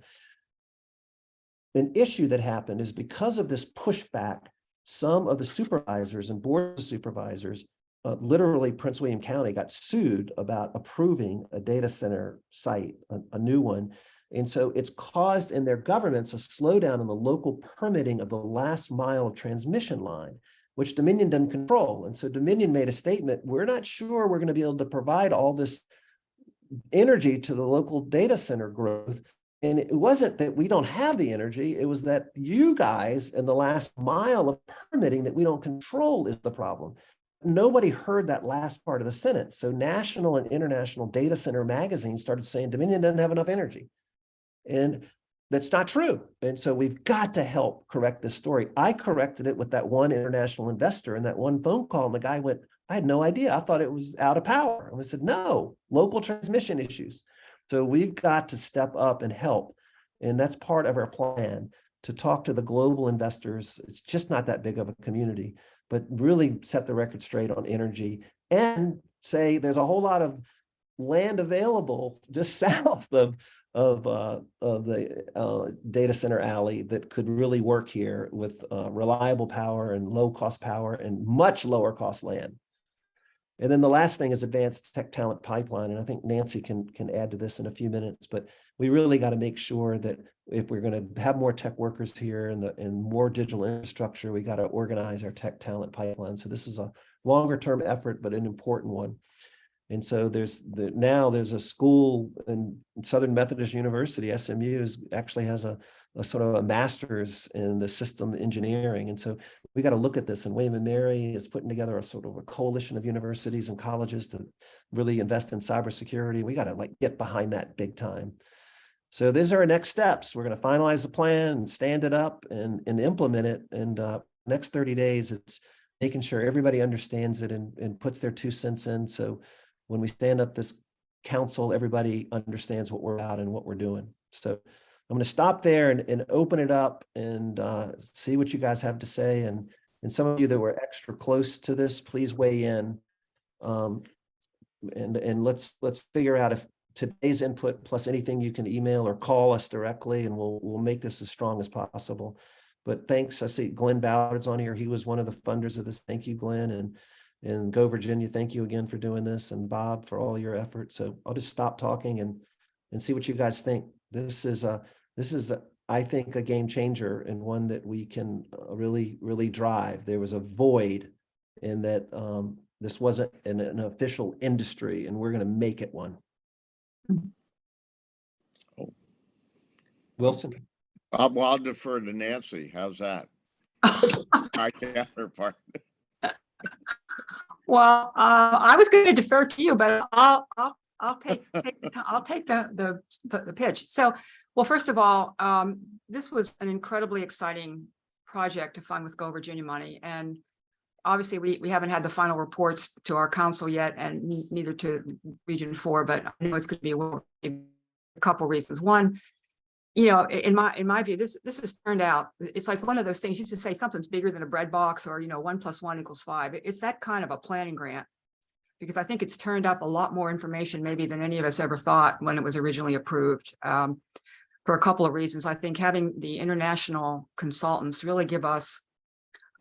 An issue that happened is because of this pushback, some of the supervisors and board of supervisors, literally Prince William County, got sued about approving a data center site, a new one. And so it's caused in their governments a slowdown in the local permitting of the last mile of transmission line, which Dominion doesn't control. And so Dominion made a statement, we're not sure we're going to be able to provide all this energy to the local data center growth. And it wasn't that we don't have the energy, it was that you guys in the last mile of permitting that we don't control is the problem. Nobody heard that last part of the sentence. So national and international data center magazines started saying Dominion doesn't have enough energy. And that's not true. And so we've got to help correct this story. I corrected it with that one international investor and that one phone call. And the guy went, I had no idea. I thought it was out of power. And I said, no, local transmission issues. So we've got to step up and help. And that's part of our plan to talk to the global investors. It's just not that big of a community, but really set the record straight on energy and say there's a whole lot of land available just south of the data center alley that could really work here with reliable power and low cost power and much lower cost land. And then the last thing is advanced tech talent pipeline. And I think Nancy can add to this in a few minutes, but we really got to make sure that if we're going to have more tech workers here and more digital infrastructure, we got to organize our tech talent pipeline. So this is a longer term effort, but an important one. And so now there's a school in Southern Methodist University, SMU, actually has a sort of a master's in the system engineering. And so we got to look at this, and William and Mary is putting together a sort of a coalition of universities and colleges to really invest in cybersecurity. We got to get behind that big time. So these are our next steps. We're going to finalize the plan and stand it up and implement it. And next 30 days, it's making sure everybody understands it and puts their 2 cents in. So when we stand up this council, everybody understands what we're about and what we're doing. So I'm going to stop there and open it up and see what you guys have to say. And some of you that were extra close to this, please weigh in. And let's figure out if today's input plus anything you can email or call us directly, and we'll make this as strong as possible. But thanks. I see Glenn Ballard's on here. He was one of the funders of this. Thank you, Glenn. And Go Virginia, thank you again for doing this, and Bob for all your efforts. So I'll just stop talking and see what you guys think. This is I think, a game changer and one that we can really drive. There was a void in that this wasn't an official industry, and we're going to make it one. Wilson? Well, I'll defer to Nancy. How's that? My counterpart. Well, I was going to defer to you, but I'll take the pitch. So, well, first of all, this was an incredibly exciting project to fund with Go Virginia money, and obviously we haven't had the final reports to our council yet, and neither to Region 4. But I know it's going to be a couple reasons. One, you know, in my view, this has turned out, it's like one of those things. You used to say something's bigger than a bread box, or 1 + 1 = 5. It's that kind of a planning grant, because I think it's turned up a lot more information maybe than any of us ever thought when it was originally approved. For a couple of reasons. I think having the international consultants really give us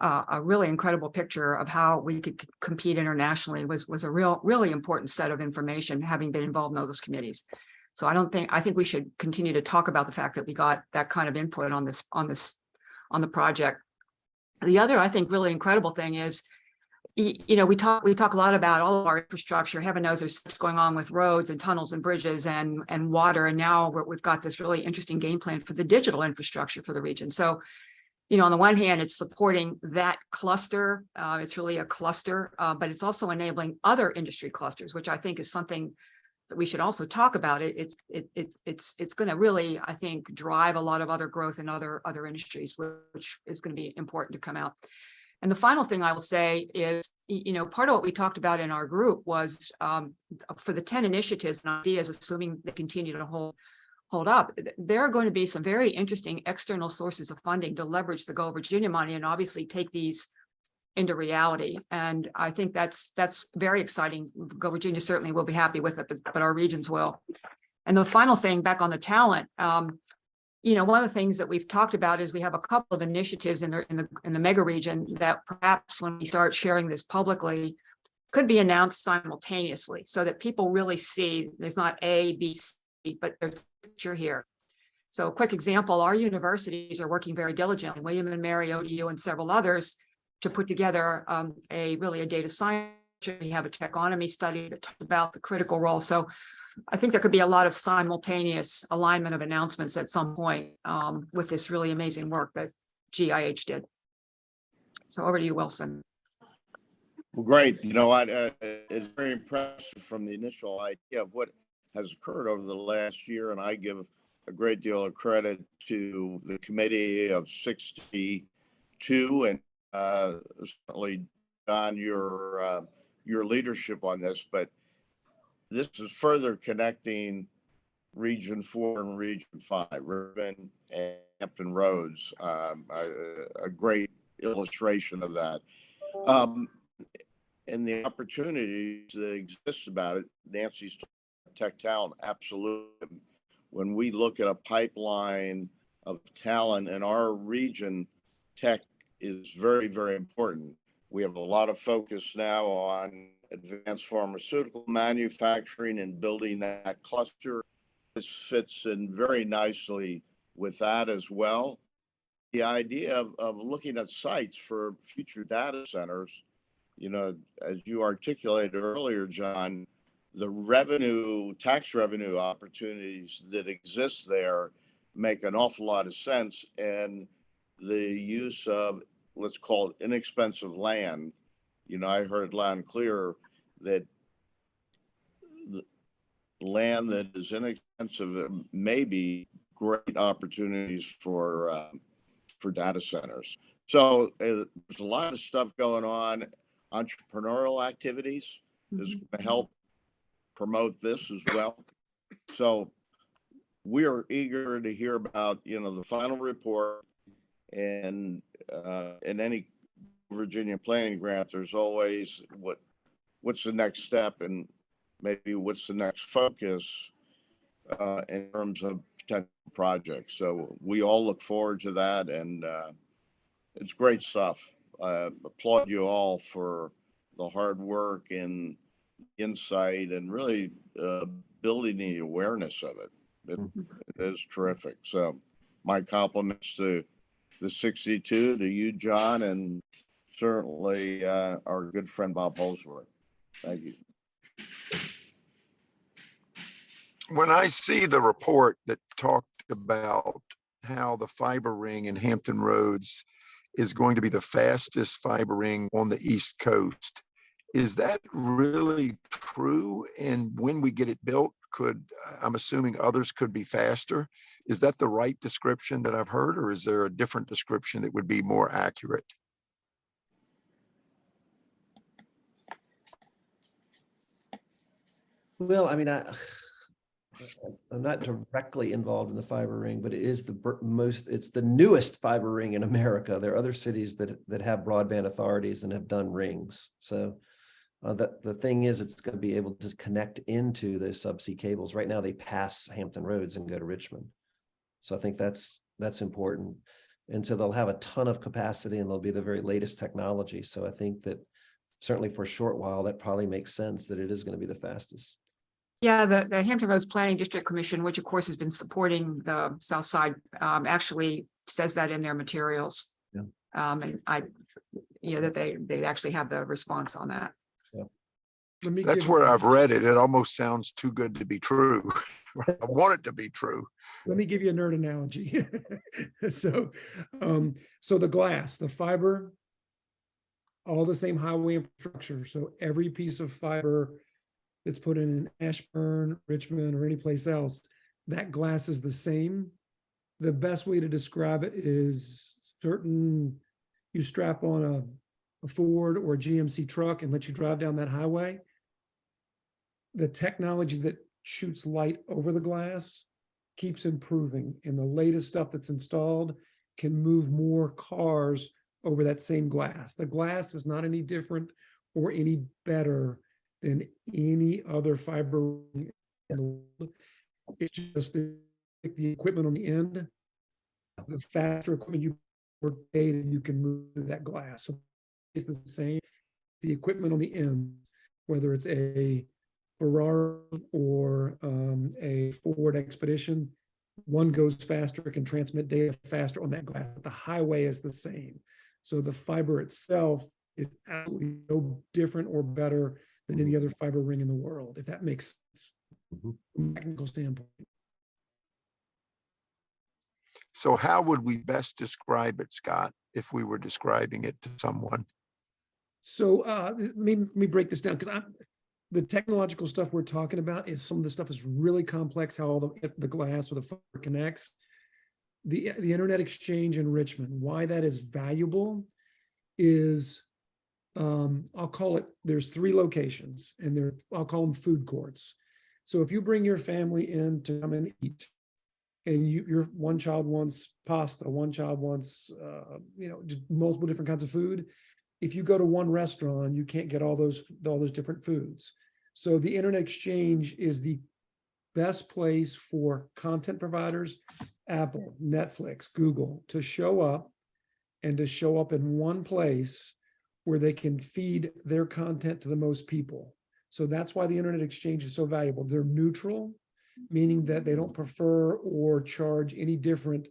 a really incredible picture of how we could compete internationally was a really important set of information, having been involved in all those committees. So I think we should continue to talk about the fact that we got that kind of input on the project. The other, I think, really incredible thing is, we talk a lot about all of our infrastructure. Heaven knows there's stuff going on with roads and tunnels and bridges and water. And now we've got this really interesting game plan for the digital infrastructure for the region. So, on the one hand, it's supporting that cluster. It's really a cluster, but it's also enabling other industry clusters, which I think is something that we should also talk about. It's going to really, I think, drive a lot of other growth in other industries, which is going to be important to come out. And the final thing I will say is, part of what we talked about in our group was for the 10 initiatives and ideas, assuming they continue to hold up, there are going to be some very interesting external sources of funding to leverage the Go Virginia money and obviously take these into reality. And I think that's very exciting. Go Virginia certainly will be happy with it, but our regions will. And the final thing, back on the talent, one of the things that we've talked about is we have a couple of initiatives in the mega region that perhaps when we start sharing this publicly could be announced simultaneously, so that people really see there's not A, B, C, but there's a picture here. So a quick example, our universities are working very diligently, William and Mary, ODU, and several others, to put together a data science. We have a techonomy study that talked about the critical role. So I think there could be a lot of simultaneous alignment of announcements at some point with this really amazing work that GIH did. So over to you, Wilson. Well, great. You know what? It's very impressive from the initial idea of what has occurred over the last year. And I give a great deal of credit to the committee of 62 and certainly, Don, your leadership on this. But this is further connecting Region 4 and Region 5, Ribbon and Hampton Roads, a great illustration of that. And the opportunities that exist about it, Nancy's tech talent, absolutely. When we look at a pipeline of talent in our region, tech is very, very important. We have a lot of focus now on advanced pharmaceutical manufacturing and building that cluster. This fits in very nicely with that as well. The idea of looking at sites for future data centers, as you articulated earlier, John, the tax revenue opportunities that exist there make an awful lot of sense. And the use of, let's call it, inexpensive land. I heard loud and clear that the land that is inexpensive may be great opportunities for data centers. So there's a lot of stuff going on. Entrepreneurial activities is going to help promote this as well. So we are eager to hear about, the final report. And in any Virginia planning grant, there's always what's the next step and maybe what's the next focus in terms of potential projects. So we all look forward to that, and it's great stuff. I applaud you all for the hard work and insight and really building the awareness of it. It is terrific. So my compliments to the 62, to you, John, and certainly our good friend Bob Holsworth. Thank you. When I see the report that talked about how the fiber ring in Hampton Roads is going to be the fastest fiber ring on the East Coast, is that really true? And when we get it built, I'm assuming others could be faster. Is that the right description that I've heard, or is there a different description that would be more accurate? Well, I mean, I'm not directly involved in the fiber ring, but it is it's the newest fiber ring in America. There are other cities that have broadband authorities and have done rings. So the thing is, it's going to be able to connect into those subsea cables. Right now, they pass Hampton Roads and go to Richmond. So I think that's important. And so they'll have a ton of capacity and they'll be the very latest technology. So I think that certainly for a short while, that probably makes sense that it is going to be the fastest. Yeah, the Hampton Roads Planning District Commission, which of course has been supporting the South Side, actually says that in their materials. Yeah. And that they actually have the response on that. That's where I've read it. It almost sounds too good to be true. I want it to be true. Let me give you a nerd analogy. So the glass, the fiber, all the same highway infrastructure. So every piece of fiber that's put in Ashburn, Richmond, or any place else, that glass is the same. The best way to describe it is you strap on a Ford or a GMC truck and let you drive down that highway. The technology that shoots light over the glass keeps improving, and the latest stuff that's installed can move more cars over that same glass. The glass is not any different or any better than any other fiber in the world. It's just the equipment on the end. The faster equipment you rotate, and you can move that glass. So it's the same. The equipment on the end, whether it's a Ferrari or a Ford Expedition, one goes faster, it can transmit data faster on that glass. The highway is the same. So the fiber itself is absolutely no different or better than any other fiber ring in the world, if that makes sense from a technical standpoint. So how would we best describe it, Scott, if we were describing it to someone? So let me break this down, because the technological stuff we're talking about is some of the stuff is really complex, how all the glass or the fiber connects. The internet exchange in Richmond, why that is valuable is, I'll call it, there's 3 locations, and I'll call them food courts. So if you bring your family in to come and eat, and your one child wants pasta, one child wants, just multiple different kinds of food. If you go to one restaurant, you can't get all those different foods. So the internet exchange is the best place for content providers, Apple, Netflix, Google, to show up in one place where they can feed their content to the most people. So that's why the internet exchange is so valuable. They're neutral, meaning that they don't prefer or charge any different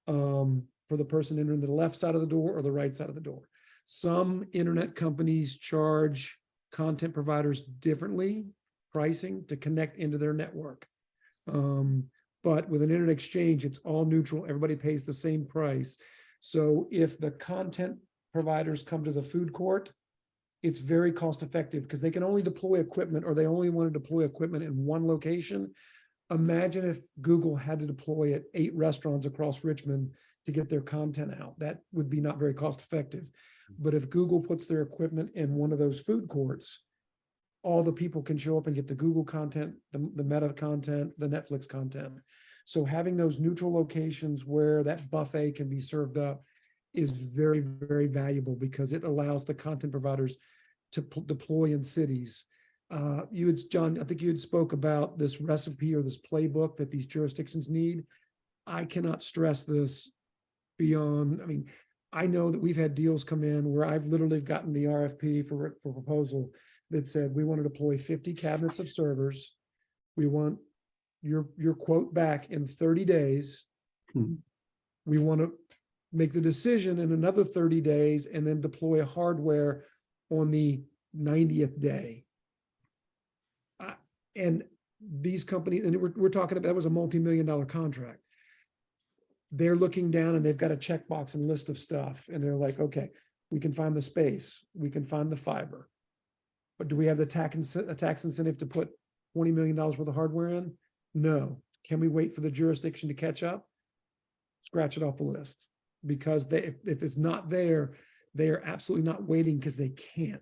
for the person entering the left side of the door or the right side of the door. Some internet companies charge content providers differently pricing to connect into their network. But with an internet exchange, it's all neutral. Everybody pays the same price. So if the content providers come to the food court, it's very cost effective because they can only deploy equipment, or they only want to deploy equipment in one location. Imagine if Google had to deploy at 8 restaurants across Richmond to get their content out. That would be not very cost effective. But if Google puts their equipment in one of those food courts, all the people can show up and get the Google content, the Meta content, the Netflix content. So having those neutral locations where that buffet can be served up is very, very valuable because it allows the content providers to deploy in cities. John, I think you had spoke about this recipe or this playbook that these jurisdictions need. I cannot stress this beyond, I know that we've had deals come in where I've literally gotten the RFP for proposal that said, we want to deploy 50 cabinets of servers. We want your quote back in 30 days. we want to make the decision in another 30 days and then deploy hardware on the 90th day. And these companies, and we're talking about, that was a multi-million-dollar contract. They're looking down and they've got a checkbox and list of stuff. And they're like, okay, we can find the space, we can find the fiber. But do we have the tax incentive to put $20 million worth of hardware in? No. Can we wait for the jurisdiction to catch up? Scratch it off the list. Because if it's not there, they are absolutely not waiting because they can't.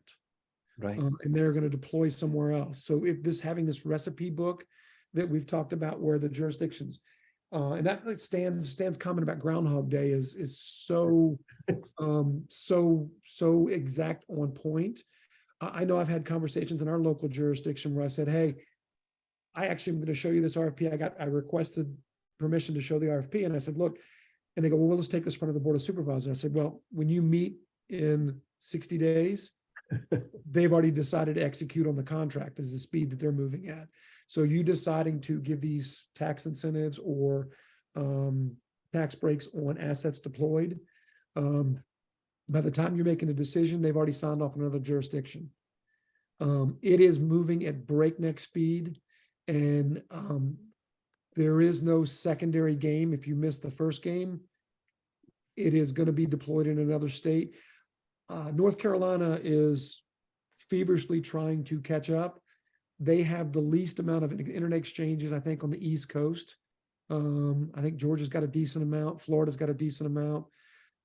Right. And they're going to deploy somewhere else. So if having this recipe book that we've talked about where the jurisdictions, and that Stan's comment about Groundhog Day is so so exact on point. I know I've had conversations in our local jurisdiction where I said, hey, I actually am going to show you this RFP. I requested permission to show the RFP. And I said, look, and they go, well, let's take this in front of the Board of Supervisors. I said, well, when you meet in 60 days, they've already decided to execute on the contract as the speed that they're moving at. So you deciding to give these tax incentives or tax breaks on assets deployed, by the time you're making a decision, they've already signed off another jurisdiction. It is moving at breakneck speed, and there is no secondary game. If you miss the first game, it is going to be deployed in another state. North Carolina is feverishly trying to catch up. They have the least amount of internet exchanges, I think, on the East Coast. I think Georgia's got a decent amount. Florida's got a decent amount.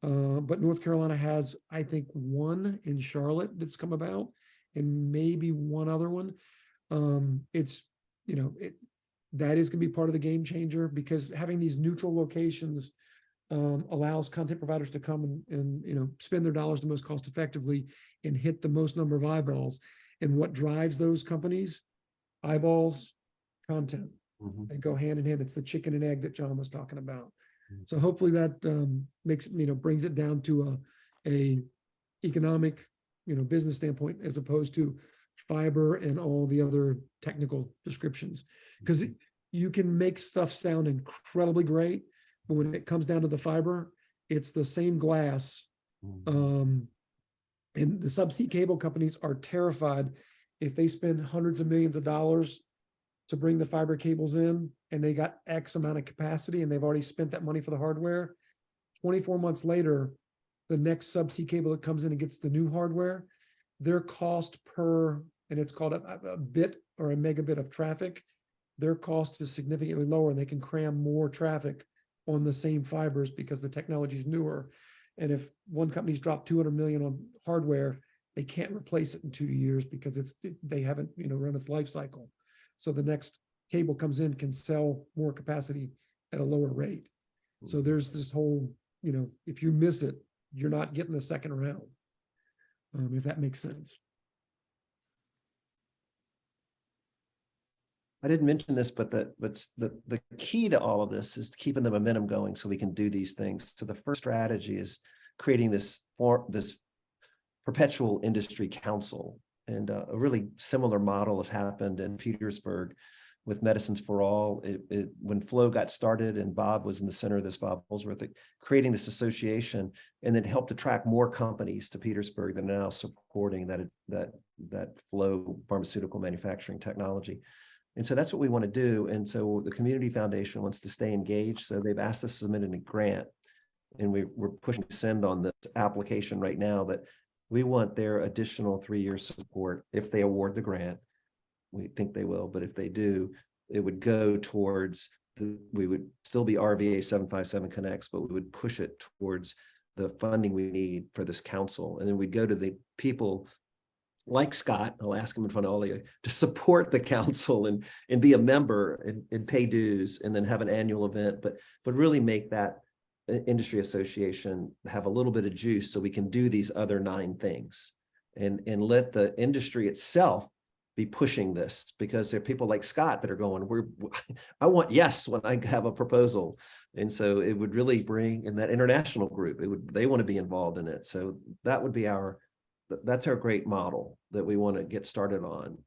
But North Carolina has, I think, one in Charlotte that's come about, and maybe one other one. It's, that is going to be part of the game changer, because having these neutral locations allows content providers to come and spend their dollars the most cost effectively and hit the most number of eyeballs. And what drives those companies? Eyeballs, content. They go hand in hand. It's the chicken and egg that John was talking about. So hopefully that makes, brings it down to a economic, business standpoint, as opposed to fiber and all the other technical descriptions. Because you can make stuff sound incredibly great, but when it comes down to the fiber, it's the same glass. And the subsea cable companies are terrified if they spend hundreds of millions of dollars to bring the fiber cables in, and they got X amount of capacity and they've already spent that money for the hardware. 24 months later, the next subsea cable that comes in and gets the new hardware, their cost per, and it's called a bit or a megabit of traffic, their cost is significantly lower, and they can cram more traffic on the same fibers because the technology is newer. And if one company's dropped 200 million on hardware, they can't replace it in 2 years because they haven't run its life cycle. So the next cable comes in can sell more capacity at a lower rate. So there's this whole, if you miss it, you're not getting the second round, if that makes sense. I didn't mention this, but the key to all of this is keeping the momentum going so we can do these things. So the first strategy is creating this perpetual industry council. And a really similar model has happened in Petersburg with Medicines for All. When Flow got started and Bob was in the center of this, Bob Holsworth, creating this association, and then helped attract more companies to Petersburg that are now supporting that Flow pharmaceutical manufacturing technology. And so that's what we want to do. And so the Community Foundation wants to stay engaged. So they've asked us to submit a grant, and we're pushing to send on this application right now, but we want their additional 3-year support if they award the grant. We think they will, but if they do, it would go towards we would still be RVA757 Connects, but we would push it towards the funding we need for this council. And then we'd go to the people like Scott, I'll ask him in front of all of you, to support the council and be a member and pay dues, and then have an annual event, but really make that industry association have a little bit of juice so we can do these other 9 things, and let the industry itself be pushing this, because there are people like Scott that are going, I want yes when I have a proposal. And so it would really bring in that international group, they want to be involved in it. So that would be that's our great model that we want to get started on.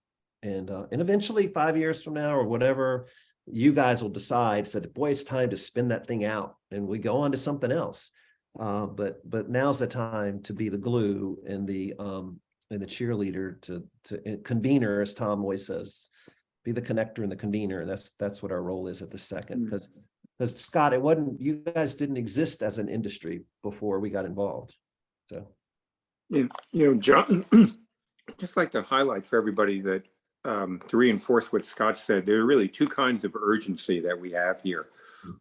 And eventually 5 years from now or whatever, you guys will decide, said, boy, it's time to spin that thing out and we go on to something else. But now's the time to be the glue and the cheerleader to convener, as Tom always says, be the connector and the convener. And that's what our role is at the second. Because Scott, you guys didn't exist as an industry before we got involved. So, John, just like to highlight for everybody that to reinforce what Scott said, there are really two kinds of urgency that we have here.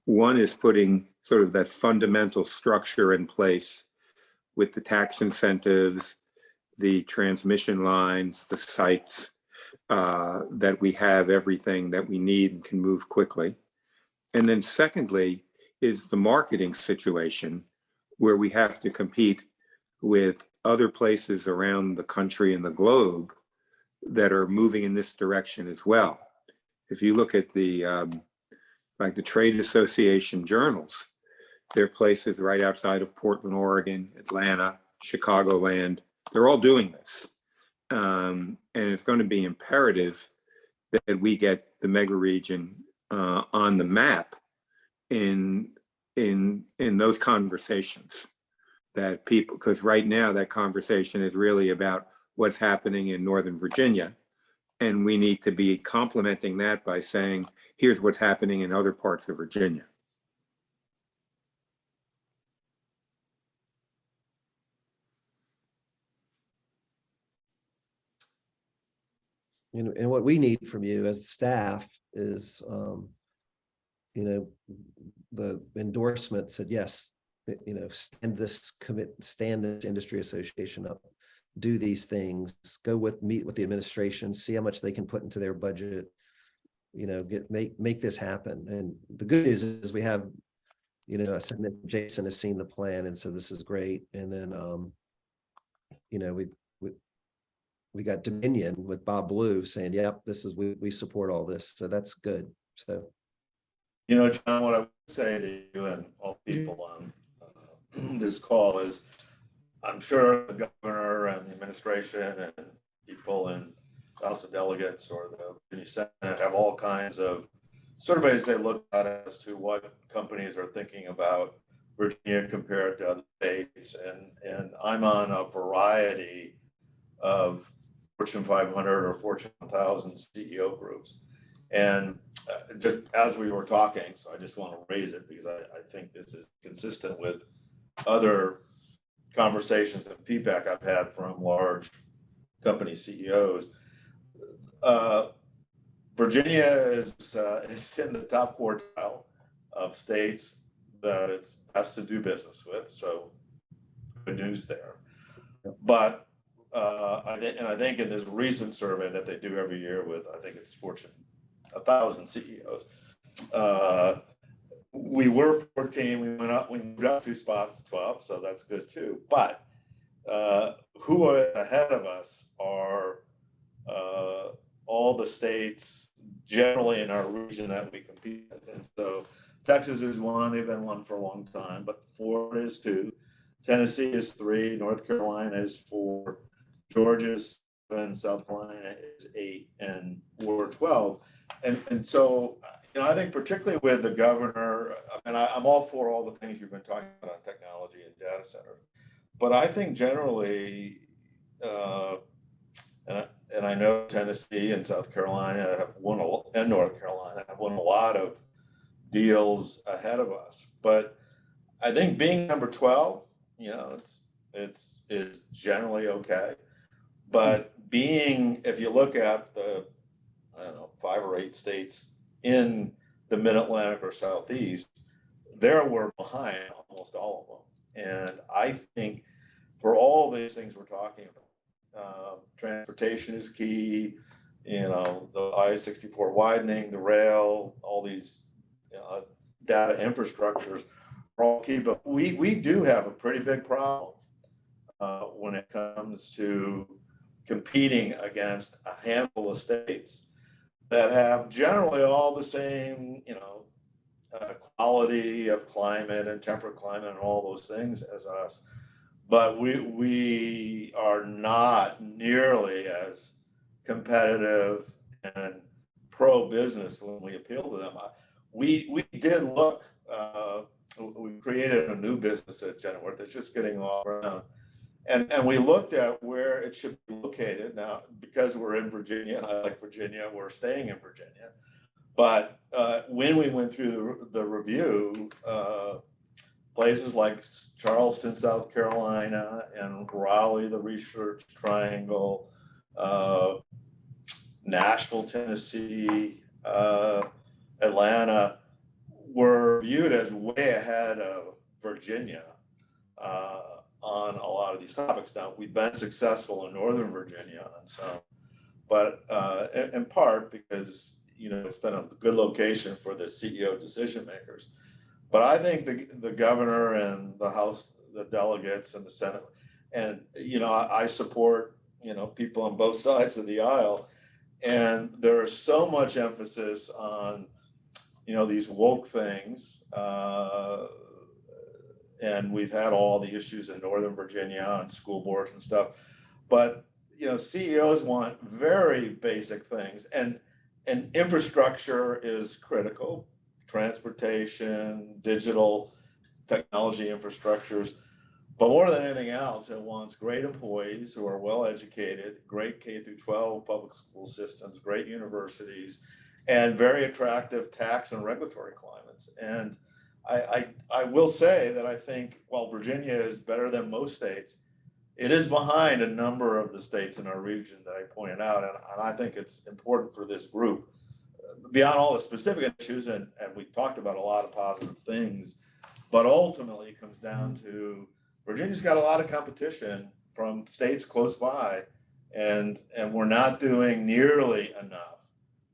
One is putting sort of that fundamental structure in place with the tax incentives, the transmission lines, the sites, that we have everything that we need and can move quickly. And then secondly is the marketing situation where we have to compete with other places around the country and the globe that are moving in this direction as well. If you look at the like the trade association journals, there are places right outside of Portland, Oregon, Atlanta, Chicagoland. They're all doing this. And it's going to be imperative that we get the mega region on the map in those conversations that people, because right now that conversation is really about what's happening in Northern Virginia. And we need to be complementing that by saying, here's what's happening in other parts of Virginia. And what we need from you as staff is, the endorsement said, yes, stand this industry association up, do these things, meet with the administration, see how much they can put into their budget, make this happen. And the good news is we have, I said that Jason has seen the plan and so this is great. And then, we got Dominion with Bob Blue saying, yep, we support all this. So that's good. So, John, what I would say to you and all people on this call is, I'm sure the governor and the administration and people in the House of Delegates or the Virginia Senate have all kinds of surveys they look at as to what companies are thinking about Virginia compared to other states. And I'm on a variety of Fortune 500 or Fortune 1000 CEO groups. And just as we were talking, so I just want to raise it because I think this is consistent with other conversations and feedback I've had from large company CEOs. Virginia is in the top quartile of states that it's best to do business with. So good news there. But I think in this recent survey that they do every year with, I think it's Fortune 1000 CEOs, we were 14, we moved up 2 spots to 12, so that's good too. But who are ahead of us are all the states generally in our region that we compete in. And so Texas is one, they've been one for a long time, but Florida is 2, Tennessee is 3, North Carolina is 4, Georgia is 7, South Carolina is 8, and we're 12. And so, I think particularly with the governor, and I'm all for all the things you've been talking about on technology and data center, but I think generally, and I know Tennessee and South Carolina have won, and North Carolina have won a lot of deals ahead of us. But I think being number 12, it's generally okay. But if you look at the, 5 or 8 states in the Mid-Atlantic or Southeast, we're behind almost all of them. And I think for all these things we're talking about, transportation is key, the I-64 widening, the rail, all these data infrastructures are all key. But we do have a pretty big problem when it comes to competing against a handful of states that have generally all the same, quality of climate and temperate climate and all those things as us. But we are not nearly as competitive and pro-business when we appealed to them. We did look, we created a new business at Genworth that's just getting off around. And we looked at where it should be located. Now, because we're in Virginia, and I like Virginia, we're staying in Virginia. But when we went through the review, places like Charleston, South Carolina, and Raleigh, the Research Triangle, Nashville, Tennessee, Atlanta, were viewed as way ahead of Virginia on a lot of these topics. Now, we've been successful in Northern Virginia and so, but in part because, you know, it's been a good location for the CEO decision makers. But I think the governor and the House, the delegates and the Senate, and, you know, I support, you know, people on both sides of the aisle. And there is so much emphasis on, you know, these woke things. And we've had all the issues in Northern Virginia on school boards and stuff. But, you know, CEOs want very basic things, and infrastructure is critical. Transportation, digital technology infrastructures. But more than anything else, it wants great employees who are well educated, great K through 12 public school systems, great universities, and very attractive tax and regulatory climates. And I will say that I think while Virginia is better than most states, it is behind a number of the states in our region that I pointed out. And I think it's important for this group, beyond all the specific issues, and we talked about a lot of positive things, but ultimately it comes down to Virginia's got a lot of competition from states close by, and we're not doing nearly enough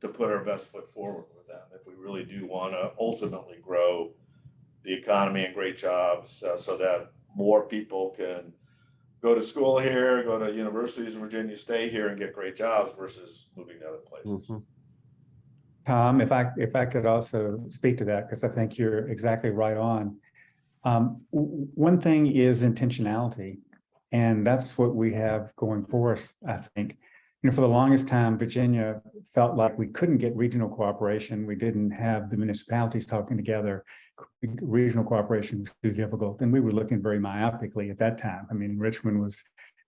to put our best foot forward with them if we really do want to ultimately grow the economy and great jobs, so that more people can go to school here, go to universities in Virginia, stay here and get great jobs versus moving to other places. Tom, if I could also speak to that, because I think you're exactly right on. One thing is intentionality, and that's what we have going for us, I think. You know, for the longest time, Virginia felt like we couldn't get regional cooperation. We didn't have the municipalities talking together. Regional cooperation was too difficult, and we were looking very myopically at that time. I mean, Richmond was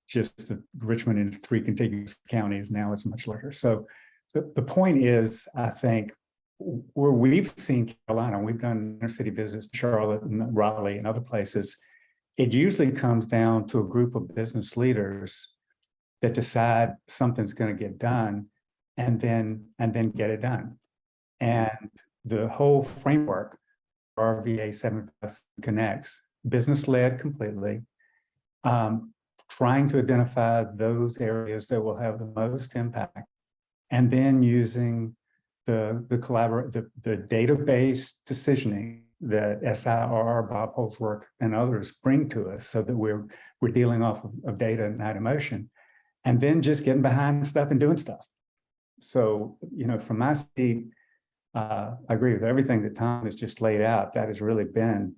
just Richmond in 3 contiguous counties. Now it's much larger. So the point is, I think, where we've seen Carolina, we've done inner city visits to Charlotte and Raleigh and other places, it usually comes down to a group of business leaders that decide something's going to get done and then get it done. And the whole framework, RVA757 connects, business-led completely, trying to identify those areas that will have the most impact, and then using the database decisioning that SIR, Bob Holzworth, and others bring to us, so that we're dealing off of data, not emotion, and then just getting behind stuff and doing stuff. So, you know, from my seat, I agree with everything that Tom has just laid out. That has really been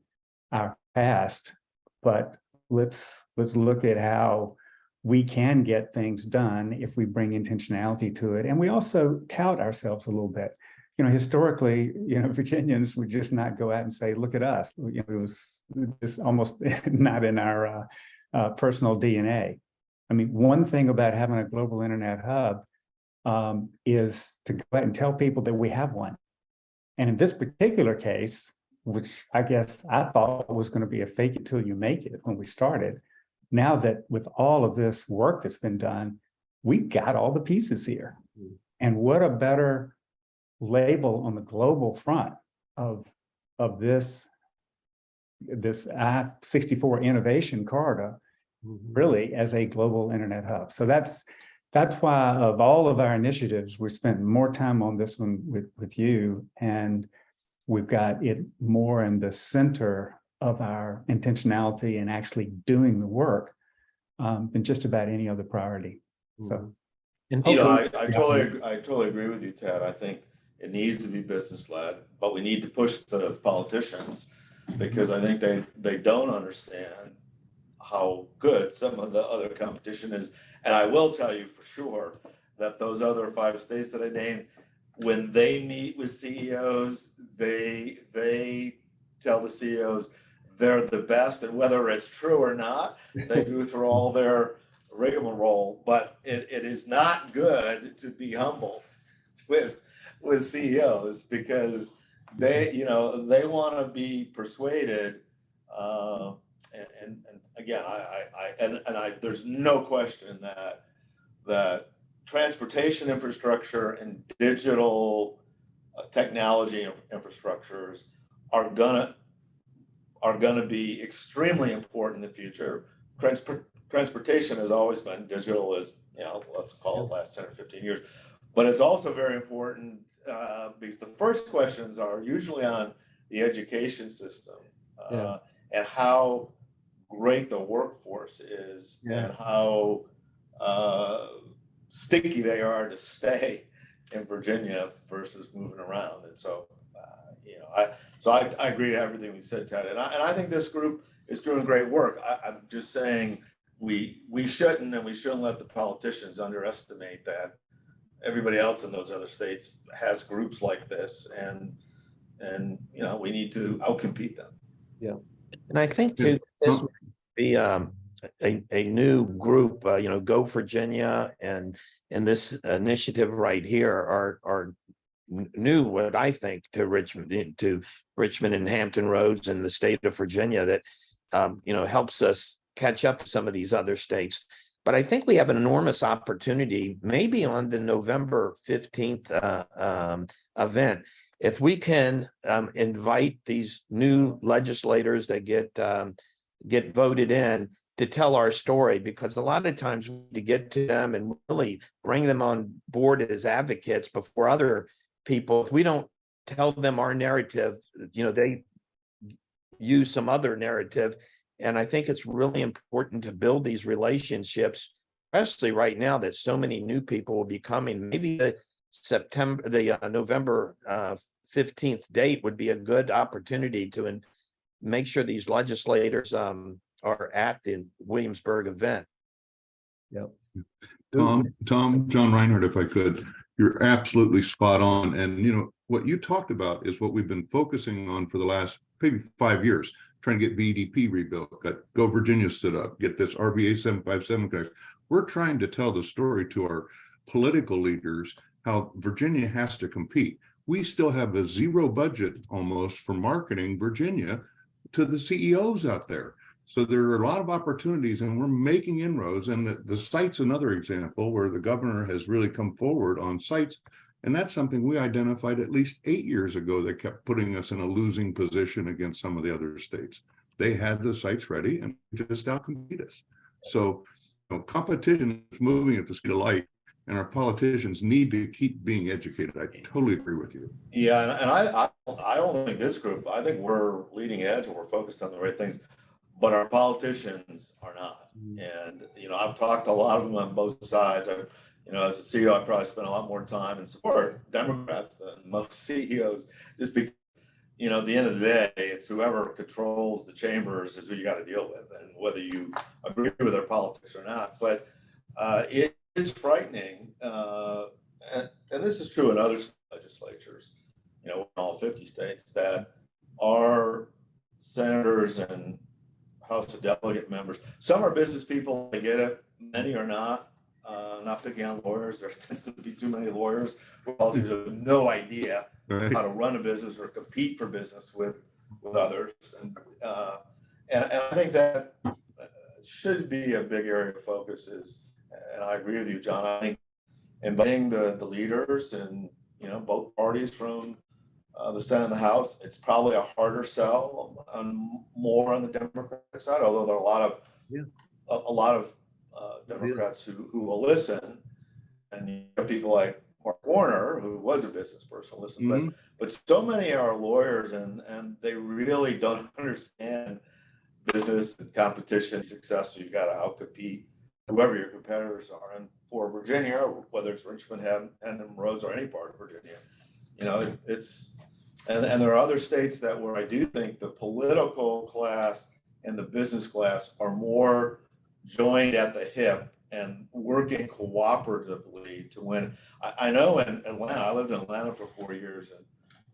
our past, but let's look at how we can get things done if we bring intentionality to it. And we also tout ourselves a little bit. You know, historically, you know, Virginians would just not go out and say, look at us. You know, it was just almost not in our personal DNA. I mean, one thing about having a global internet hub is to go out and tell people that we have one. And in this particular case, which I guess I thought was going to be a fake it till you make it when we started, now that with all of this work that's been done, we got all the pieces here. And what a better label on the global front of this I-64 innovation corridor, really, as a global internet hub. So that's why, of all of our initiatives, we spent more time on this one with you, and we've got it more in the center of our intentionality and actually doing the work than just about any other priority. So, and you know, I totally agree with you, Ted. I think it needs to be business led, but we need to push the politicians, because I think they don't understand how good some of the other competition is. And I will tell you for sure that those other 5 states that I named, when they meet with CEOs, they tell the CEOs they're the best, and whether it's true or not, they go through all their rigmarole. But it is not good to be humble with CEOs, because they want to be persuaded. And again, there's no question that transportation infrastructure and digital technology infrastructures are gonna be extremely important in the future. Transportation has always been digital, as let's call it last 10 or 15 years, but it's also very important because the first questions are usually on the education system and how great the workforce is and how sticky they are to stay in Virginia versus moving around. And so, I agree with everything we said, Ted. And I think this group is doing great work. I'm just saying we shouldn't let the politicians underestimate that everybody else in those other states has groups like this, and we need to outcompete them. Yeah. And I think too, this might be a new group, Go Virginia and this initiative right here are new, what I think, to Richmond and Hampton Roads and the state of Virginia, that helps us catch up to some of these other states. But I think we have an enormous opportunity, maybe on the November 15th event, if we can invite these new legislators that get voted in to tell our story, because a lot of times we need to get to them and really bring them on board as advocates before other people. If we don't tell them our narrative, they use some other narrative. And I think it's really important to build these relationships, especially right now that so many new people will be coming. Maybe the November 15th date would be a good opportunity to make sure these legislators are at the Williamsburg event. Yep. John Reinhardt, if I could, you're absolutely spot on. And what you talked about is what we've been focusing on for the last maybe 5 years, trying to get VDP rebuilt, got Go Virginia stood up, get this RVA757 connect. We're trying to tell the story to our political leaders how Virginia has to compete. We still have a zero budget almost for marketing Virginia to the CEOs out there. So there are a lot of opportunities, and we're making inroads. And the site's another example where the governor has really come forward on sites. And that's something we identified at least 8 years ago that kept putting us in a losing position against some of the other states. They had the sites ready and just outcompete us. So competition is moving at the speed of light, and our politicians need to keep being educated. I totally agree with you. Yeah, and I don't think this group, I think we're leading edge and we're focused on the right things, but our politicians are not. And, I've talked to a lot of them on both sides. As a CEO, I probably spent a lot more time and support Democrats than most CEOs, just because, at the end of the day, it's whoever controls the chambers is who you got to deal with, and whether you agree with their politics or not. But it is frightening, and this is true in other legislatures, in all 50 states, that our senators and House of Delegate members, some are business people, they get it, many are not. Not picking on lawyers. There tends to be too many lawyers who have no idea how to run a business or compete for business with others. And I think that should be a big area of focus. And I agree with you, John. I think inviting the leaders and both parties from the Senate and the House, it's probably a harder sell more on the Democratic side, although there are a lot of Democrats who will listen, and people like Mark Warner, who was a business person, listen. But so many are lawyers, and they really don't understand business and competition success. So you've got to outcompete whoever your competitors are. And for Virginia, whether it's Richmond, Hampton Roads, or any part of Virginia, it's and there are other states where I do think the political class and the business class are more joined at the hip and working cooperatively to win. I know in Atlanta, I lived in Atlanta for 4 years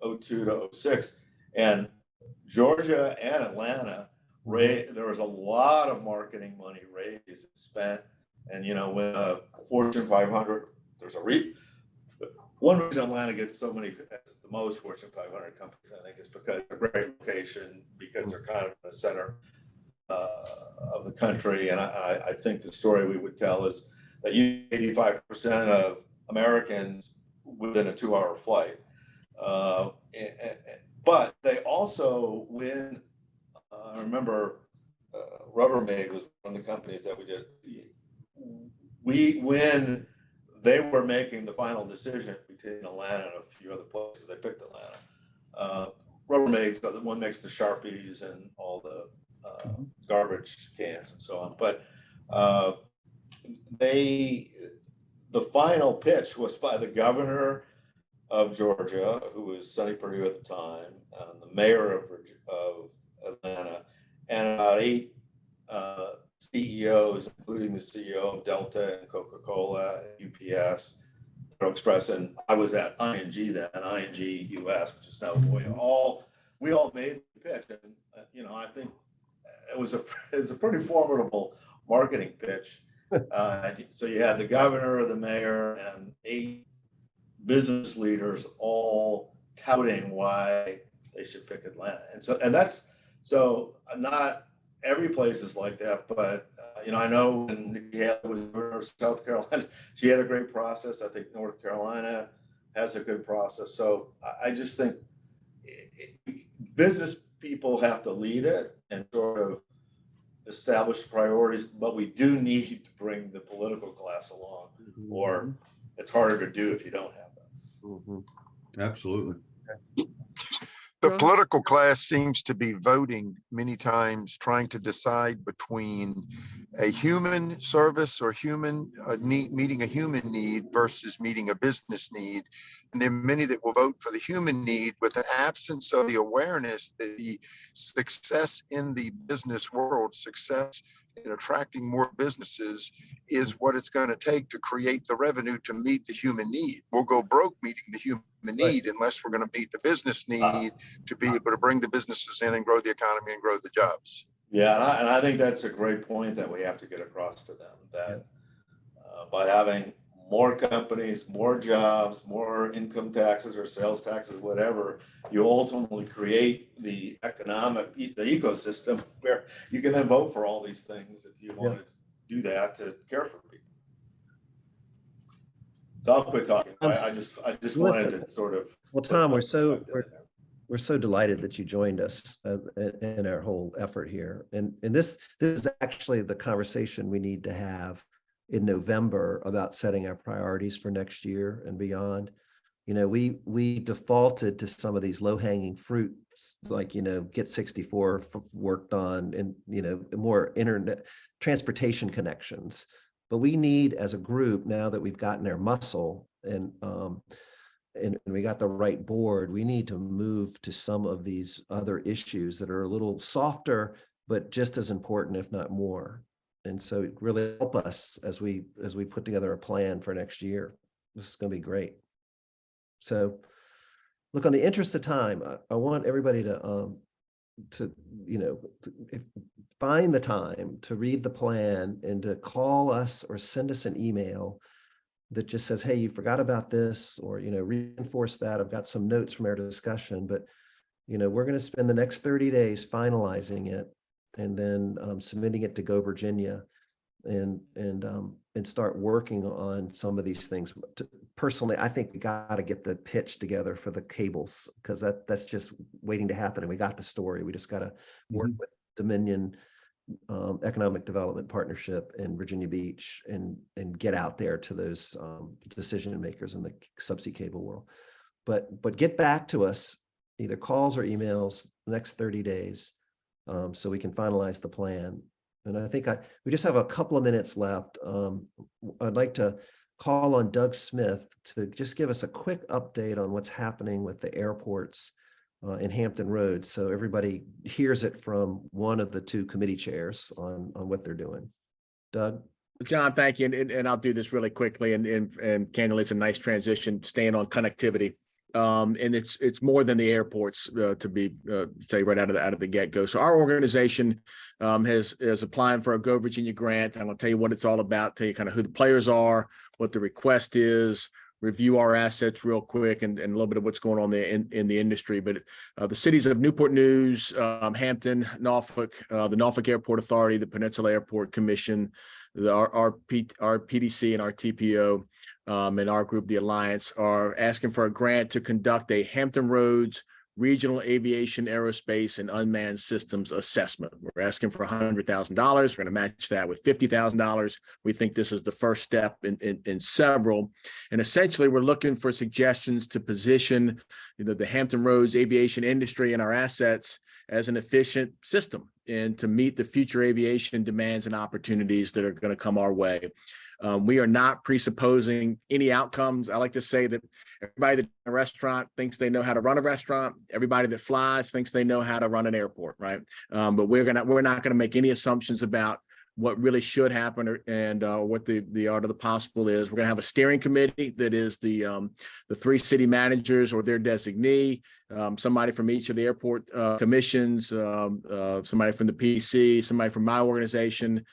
in 02 to 06, and Georgia and Atlanta, there was a lot of marketing money raised and spent. And, you know, when Fortune 500, there's one reason Atlanta gets so many, the most Fortune 500 companies, I think, is because they're a great location, because they're kind of in the center of the country. And I think the story we would tell is that 85% of Americans within a 2-hour flight. But they also win. I remember Rubbermaid was one of the companies that we did. When they were making the final decision between Atlanta and a few other places, they picked Atlanta. Rubbermaid, the one makes the Sharpies and all the garbage cans and so on. But the final pitch was by the governor of Georgia, who was Sonny Perdue at the time, the mayor of Atlanta, and about 8 CEOs, including the CEO of Delta and Coca-Cola, UPS, Federal Express, and I was at ING then, ING US, which is now Voya. We all made the pitch, and you know, I think it was a pretty formidable marketing pitch. So you had the governor, the mayor, and 8 business leaders all touting why they should pick Atlanta. And that's not every place is like that, but you know, I know when Nikki Haley was governor of South Carolina, she had a great process. I think North Carolina has a good process. So I just think business people have to lead it and sort of establish priorities, but we do need to bring the political class along, or it's harder to do if you don't have them. Absolutely. The political class seems to be voting many times, trying to decide between a human service or meeting a human need versus meeting a business need. And there are many that will vote for the human need with an absence of the awareness that the success in the business world, success in attracting more businesses, is what it's going to take to create the revenue to meet the human need. We'll go broke meeting the human need unless we're going to meet the business need to be able to bring the businesses in and grow the economy and grow the jobs. Yeah, and I think that's a great point that we have to get across to them, that by having more companies, more jobs, more income taxes or sales taxes, whatever, you ultimately create the ecosystem where you can then vote for all these things if you want to do that to care for people. So I'll quit talking. I just wanted to sort of. Well, Tom, we're so delighted that you joined us in our whole effort here. And this is actually the conversation we need to have in November about setting our priorities for next year and beyond. You know, we defaulted to some of these low-hanging fruits, like, you know, get 64 worked on, and, you know, more internet transportation connections. But we need, as a group, now that we've gotten our muscle and we got the right board, we need to move to some of these other issues that are a little softer, but just as important, if not more. And so it really help us as we put together a plan for next year. This is going to be great. So look, on the interest of time, I want everybody to you know, find the time to read the plan and to call us or send us an email that just says, hey, you forgot about this, or, you know, reinforce that. I've got some notes from our discussion, but, you know, we're going to spend the next 30 days finalizing it and then submitting it to Go Virginia and start working on some of these things. Personally, I think we got to get the pitch together for the cables, because that's just waiting to happen. And we got the story. We just got to work with Dominion Economic Development Partnership in Virginia Beach and get out there to those decision makers in the subsea cable world. But get back to us, either calls or emails, the next 30 days, so we can finalize the plan. And I think we just have a couple of minutes left. I'd like to call on Doug Smith to just give us a quick update on what's happening with the airports in Hampton Roads, so everybody hears it from one of the 2 committee chairs on what they're doing. Doug, John, thank you. And I'll do this really quickly. And candidly, it's a nice transition, staying on connectivity. And it's more than the airports to be say right out of the get-go. So our organization is applying for a Go Virginia grant. I'm going to tell you what it's all about, tell you kind of who the players are, what the request is, review our assets real quick, and a little bit of what's going on there in the industry. But the cities of Newport News, Hampton, Norfolk, the Norfolk Airport Authority, the Peninsula Airport Commission, our PDC and our TPO, and our group, the Alliance, are asking for a grant to conduct a Hampton Roads Regional Aviation, Aerospace, and Unmanned Systems Assessment. We're asking for $100,000. We're going to match that with $50,000. We think this is the first step in several. And essentially, we're looking for suggestions to position the Hampton Roads aviation industry and our assets as an efficient system and to meet the future aviation demands and opportunities that are going to come our way. We are not presupposing any outcomes. I like to say that everybody that in a restaurant thinks they know how to run a restaurant. Everybody that flies thinks they know how to run an airport, right? But we're not gonna make any assumptions about what really should happen and what the art of the possible is. We're gonna have a steering committee that is the 3 city managers or their designee, somebody from each of the airport commissions, somebody from the PC, somebody from my organization,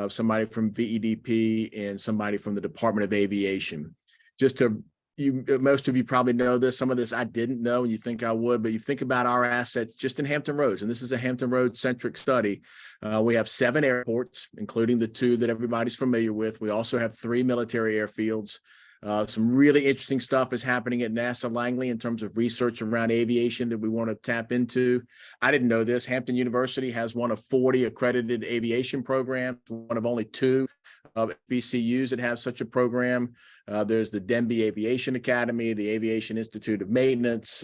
somebody from VEDP, and somebody from the Department of Aviation. Most of you probably know this. Some of this I didn't know, and you think I would, but you think about our assets just in Hampton Roads, and this is a Hampton Roads centric study. We have 7 airports, including the 2 that everybody's familiar with. We also have 3 military airfields. Some really interesting stuff is happening at NASA Langley in terms of research around aviation that we want to tap into. I didn't know this. Hampton University has one of 40 accredited aviation programs, one of only 2 BCUs that have such a program. There's the Denby Aviation Academy, the Aviation Institute of Maintenance.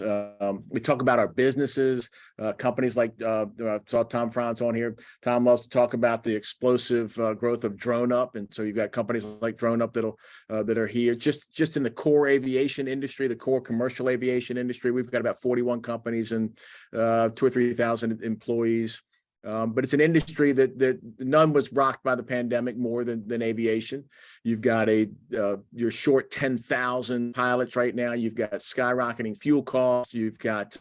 We talk about our businesses, companies like, I saw Tom Franz on here. Tom loves to talk about the explosive growth of Drone Up. And so you've got companies like Drone Up that are here. Just in the core aviation industry, the core commercial aviation industry, we've got about 41 companies and 2,000 or 3,000 employees. But it's an industry that none was rocked by the pandemic more than aviation. You've got you're short 10,000 pilots right now. You've got skyrocketing fuel costs. You've got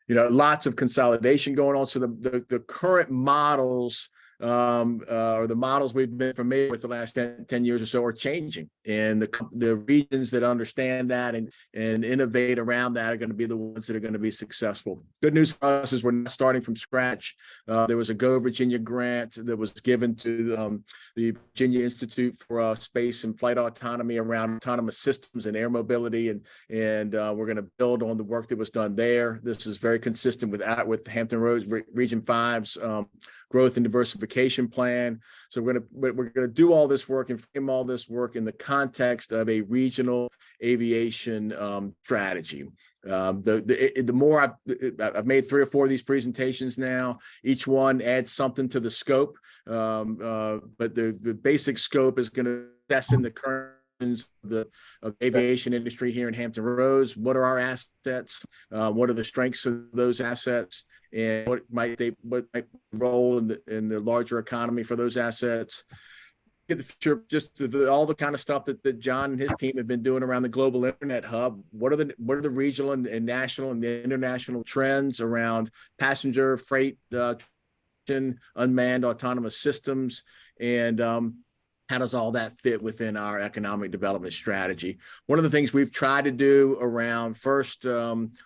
lots of consolidation going on. So the current models or the models we've been familiar with the last 10 years or so are changing. And the regions that understand that and innovate around that are going to be the ones that are going to be successful. Good news for us is we're not starting from scratch. There was a Go Virginia grant that was given to the Virginia Institute for Space and Flight Autonomy around autonomous systems and air mobility. And we're going to build on the work that was done there. This is very consistent with Hampton Roads Region 5's growth and diversification plan. So we're going to do all this work and frame all this work in the context of a regional aviation strategy. The more I've made 3 or 4 of these presentations now, each one adds something to the scope, but the basic scope is going to assess in the current of aviation industry here in Hampton Roads. What are our assets? What are the strengths of those assets? And what might role in the larger economy for those assets? Get the future, just all the kind of stuff that John and his team have been doing around the global internet hub. What are the regional and national and the international trends around passenger freight, unmanned autonomous systems, and how does all that fit within our economic development strategy? One of the things we've tried to do around first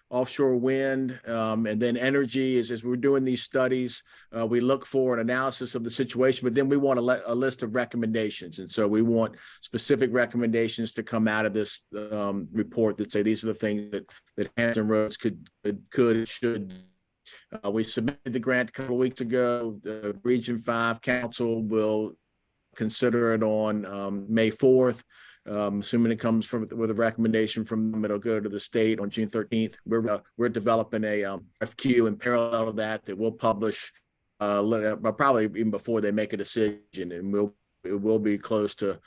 offshore wind and then energy is as we're doing these studies, we look for an analysis of the situation, but then we want a list of recommendations. And so we want specific recommendations to come out of this report that say these are the things that Hampton Roads should. We submitted the grant a couple of weeks ago. The Region 5 Council will consider it on May 4th. Assuming it comes with a recommendation from them, it'll go to the state on June 13th. We're developing a FQ in parallel to that we'll publish probably even before they make a decision, and it will be close to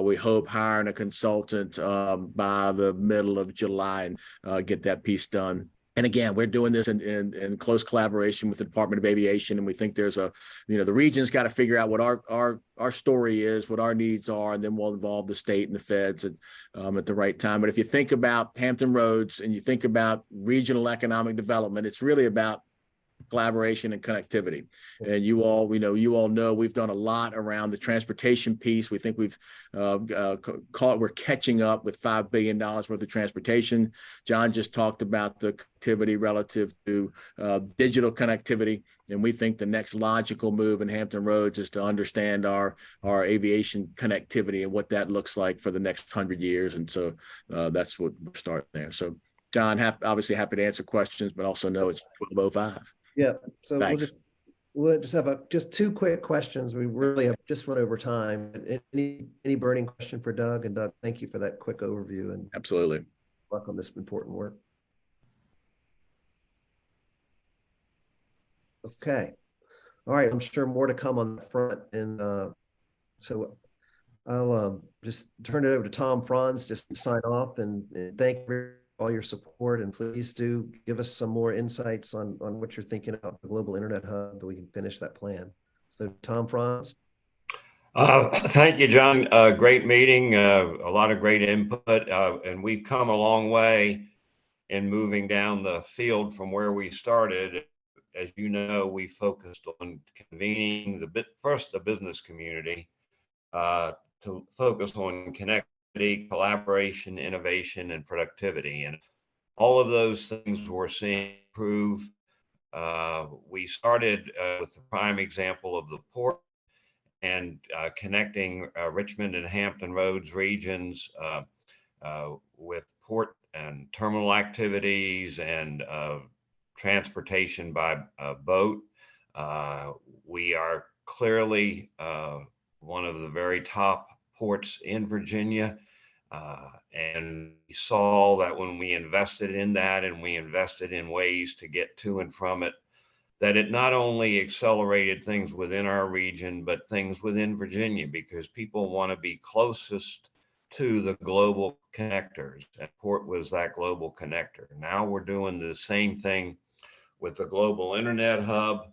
we hope hiring a consultant by the middle of July and get that piece done. And again, we're doing this in close collaboration with the Department of Aviation, and we think there's a, the region's got to figure out what our story is, what our needs are, and then we'll involve the state and the feds at the right time. But if you think about Hampton Roads and you think about regional economic development, it's really about collaboration and connectivity. And you all know we've done a lot around the transportation piece. We think we're catching up with $5 billion worth of transportation. John just talked about the connectivity relative to digital connectivity. And we think the next logical move in Hampton Roads is to understand our aviation connectivity and what that looks like for the next 100 years. And so that's what we're starting there. So John, obviously happy to answer questions, but also know it's 12:05. Yeah, so Thanks. we'll just have just two quick questions. We really have just run over time. Any burning question for Doug? And Doug, thank you for that quick overview and absolutely luck on this important work. Okay, all right. I'm sure more to come on the front, and so I'll just turn it over to Tom Franz just to sign off and thank you for all your support, and please do give us some more insights on what you're thinking about the Global Internet Hub so we can finish that plan. So Tom Franz. Thank you, John. Great meeting, a lot of great input, and we've come a long way in moving down the field from where we started. As you know, we focused on convening the business community to focus on connectivity, collaboration, innovation, and productivity. And all of those things we're seeing improve. We started with the prime example of the port and connecting Richmond and Hampton Roads regions with port and terminal activities and transportation by boat. We are clearly one of the very top ports in Virginia. And we saw that when we invested in that and we invested in ways to get to and from it, that it not only accelerated things within our region, but things within Virginia, because people want to be closest to the global connectors, and port was that global connector. Now we're doing the same thing with the Global Internet Hub,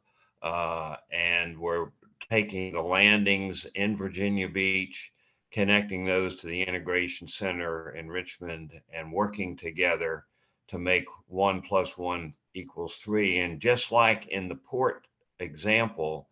and we're taking the landings in Virginia Beach, connecting those to the Integration Center in Richmond, and working together to make 1 + 1 = 3. And just like in the port example,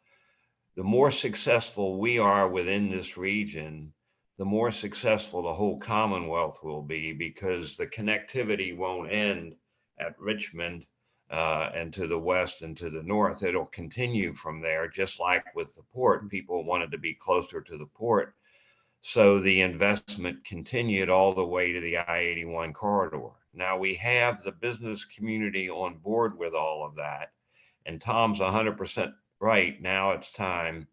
the more successful we are within this region, the more successful the whole Commonwealth will be, because the connectivity won't end at Richmond and to the west and to the north. It'll continue from there, just like with the port. People wanted to be closer to the port. So the investment continued all the way to the I-81 corridor. Now we have the business community on board with all of that. And Tom's 100% right. Now it's time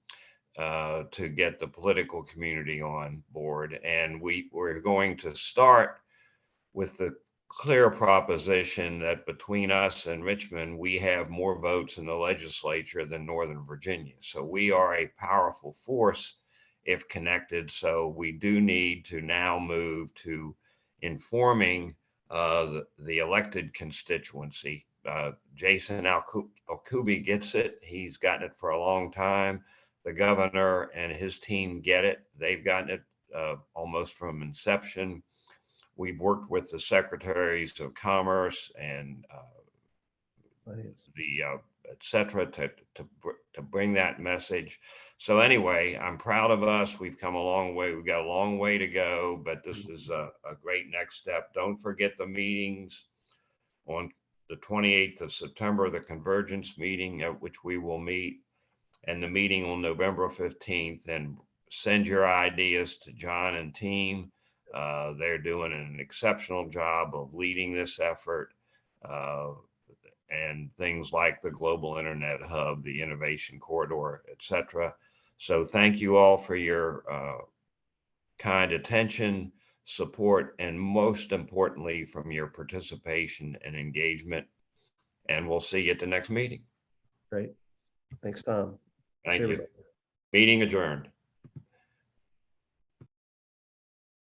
to get the political community on board. And we're going to start with the clear proposition that between us and Richmond, we have more votes in the legislature than Northern Virginia. So we are a powerful force if connected. So we do need to now move to informing the elected constituency. Jason Alkubi gets it. He's gotten it for a long time. The governor and his team get it. They've gotten it almost from inception. We've worked with the secretaries of commerce and et cetera to bring that message. So anyway, I'm proud of us. We've come a long way. We've got a long way to go, but this is a great next step. Don't forget the meetings on the 28th of September, the convergence meeting at which we will meet, and the meeting on November 15th. And send your ideas to John and team. They're doing an exceptional job of leading this effort, and things like the Global Internet Hub, the Innovation Corridor, et cetera. So thank you all for your kind attention, support, and most importantly, from your participation and engagement. And we'll see you at the next meeting. Great. Thanks, Tom. Thank you. Meeting adjourned.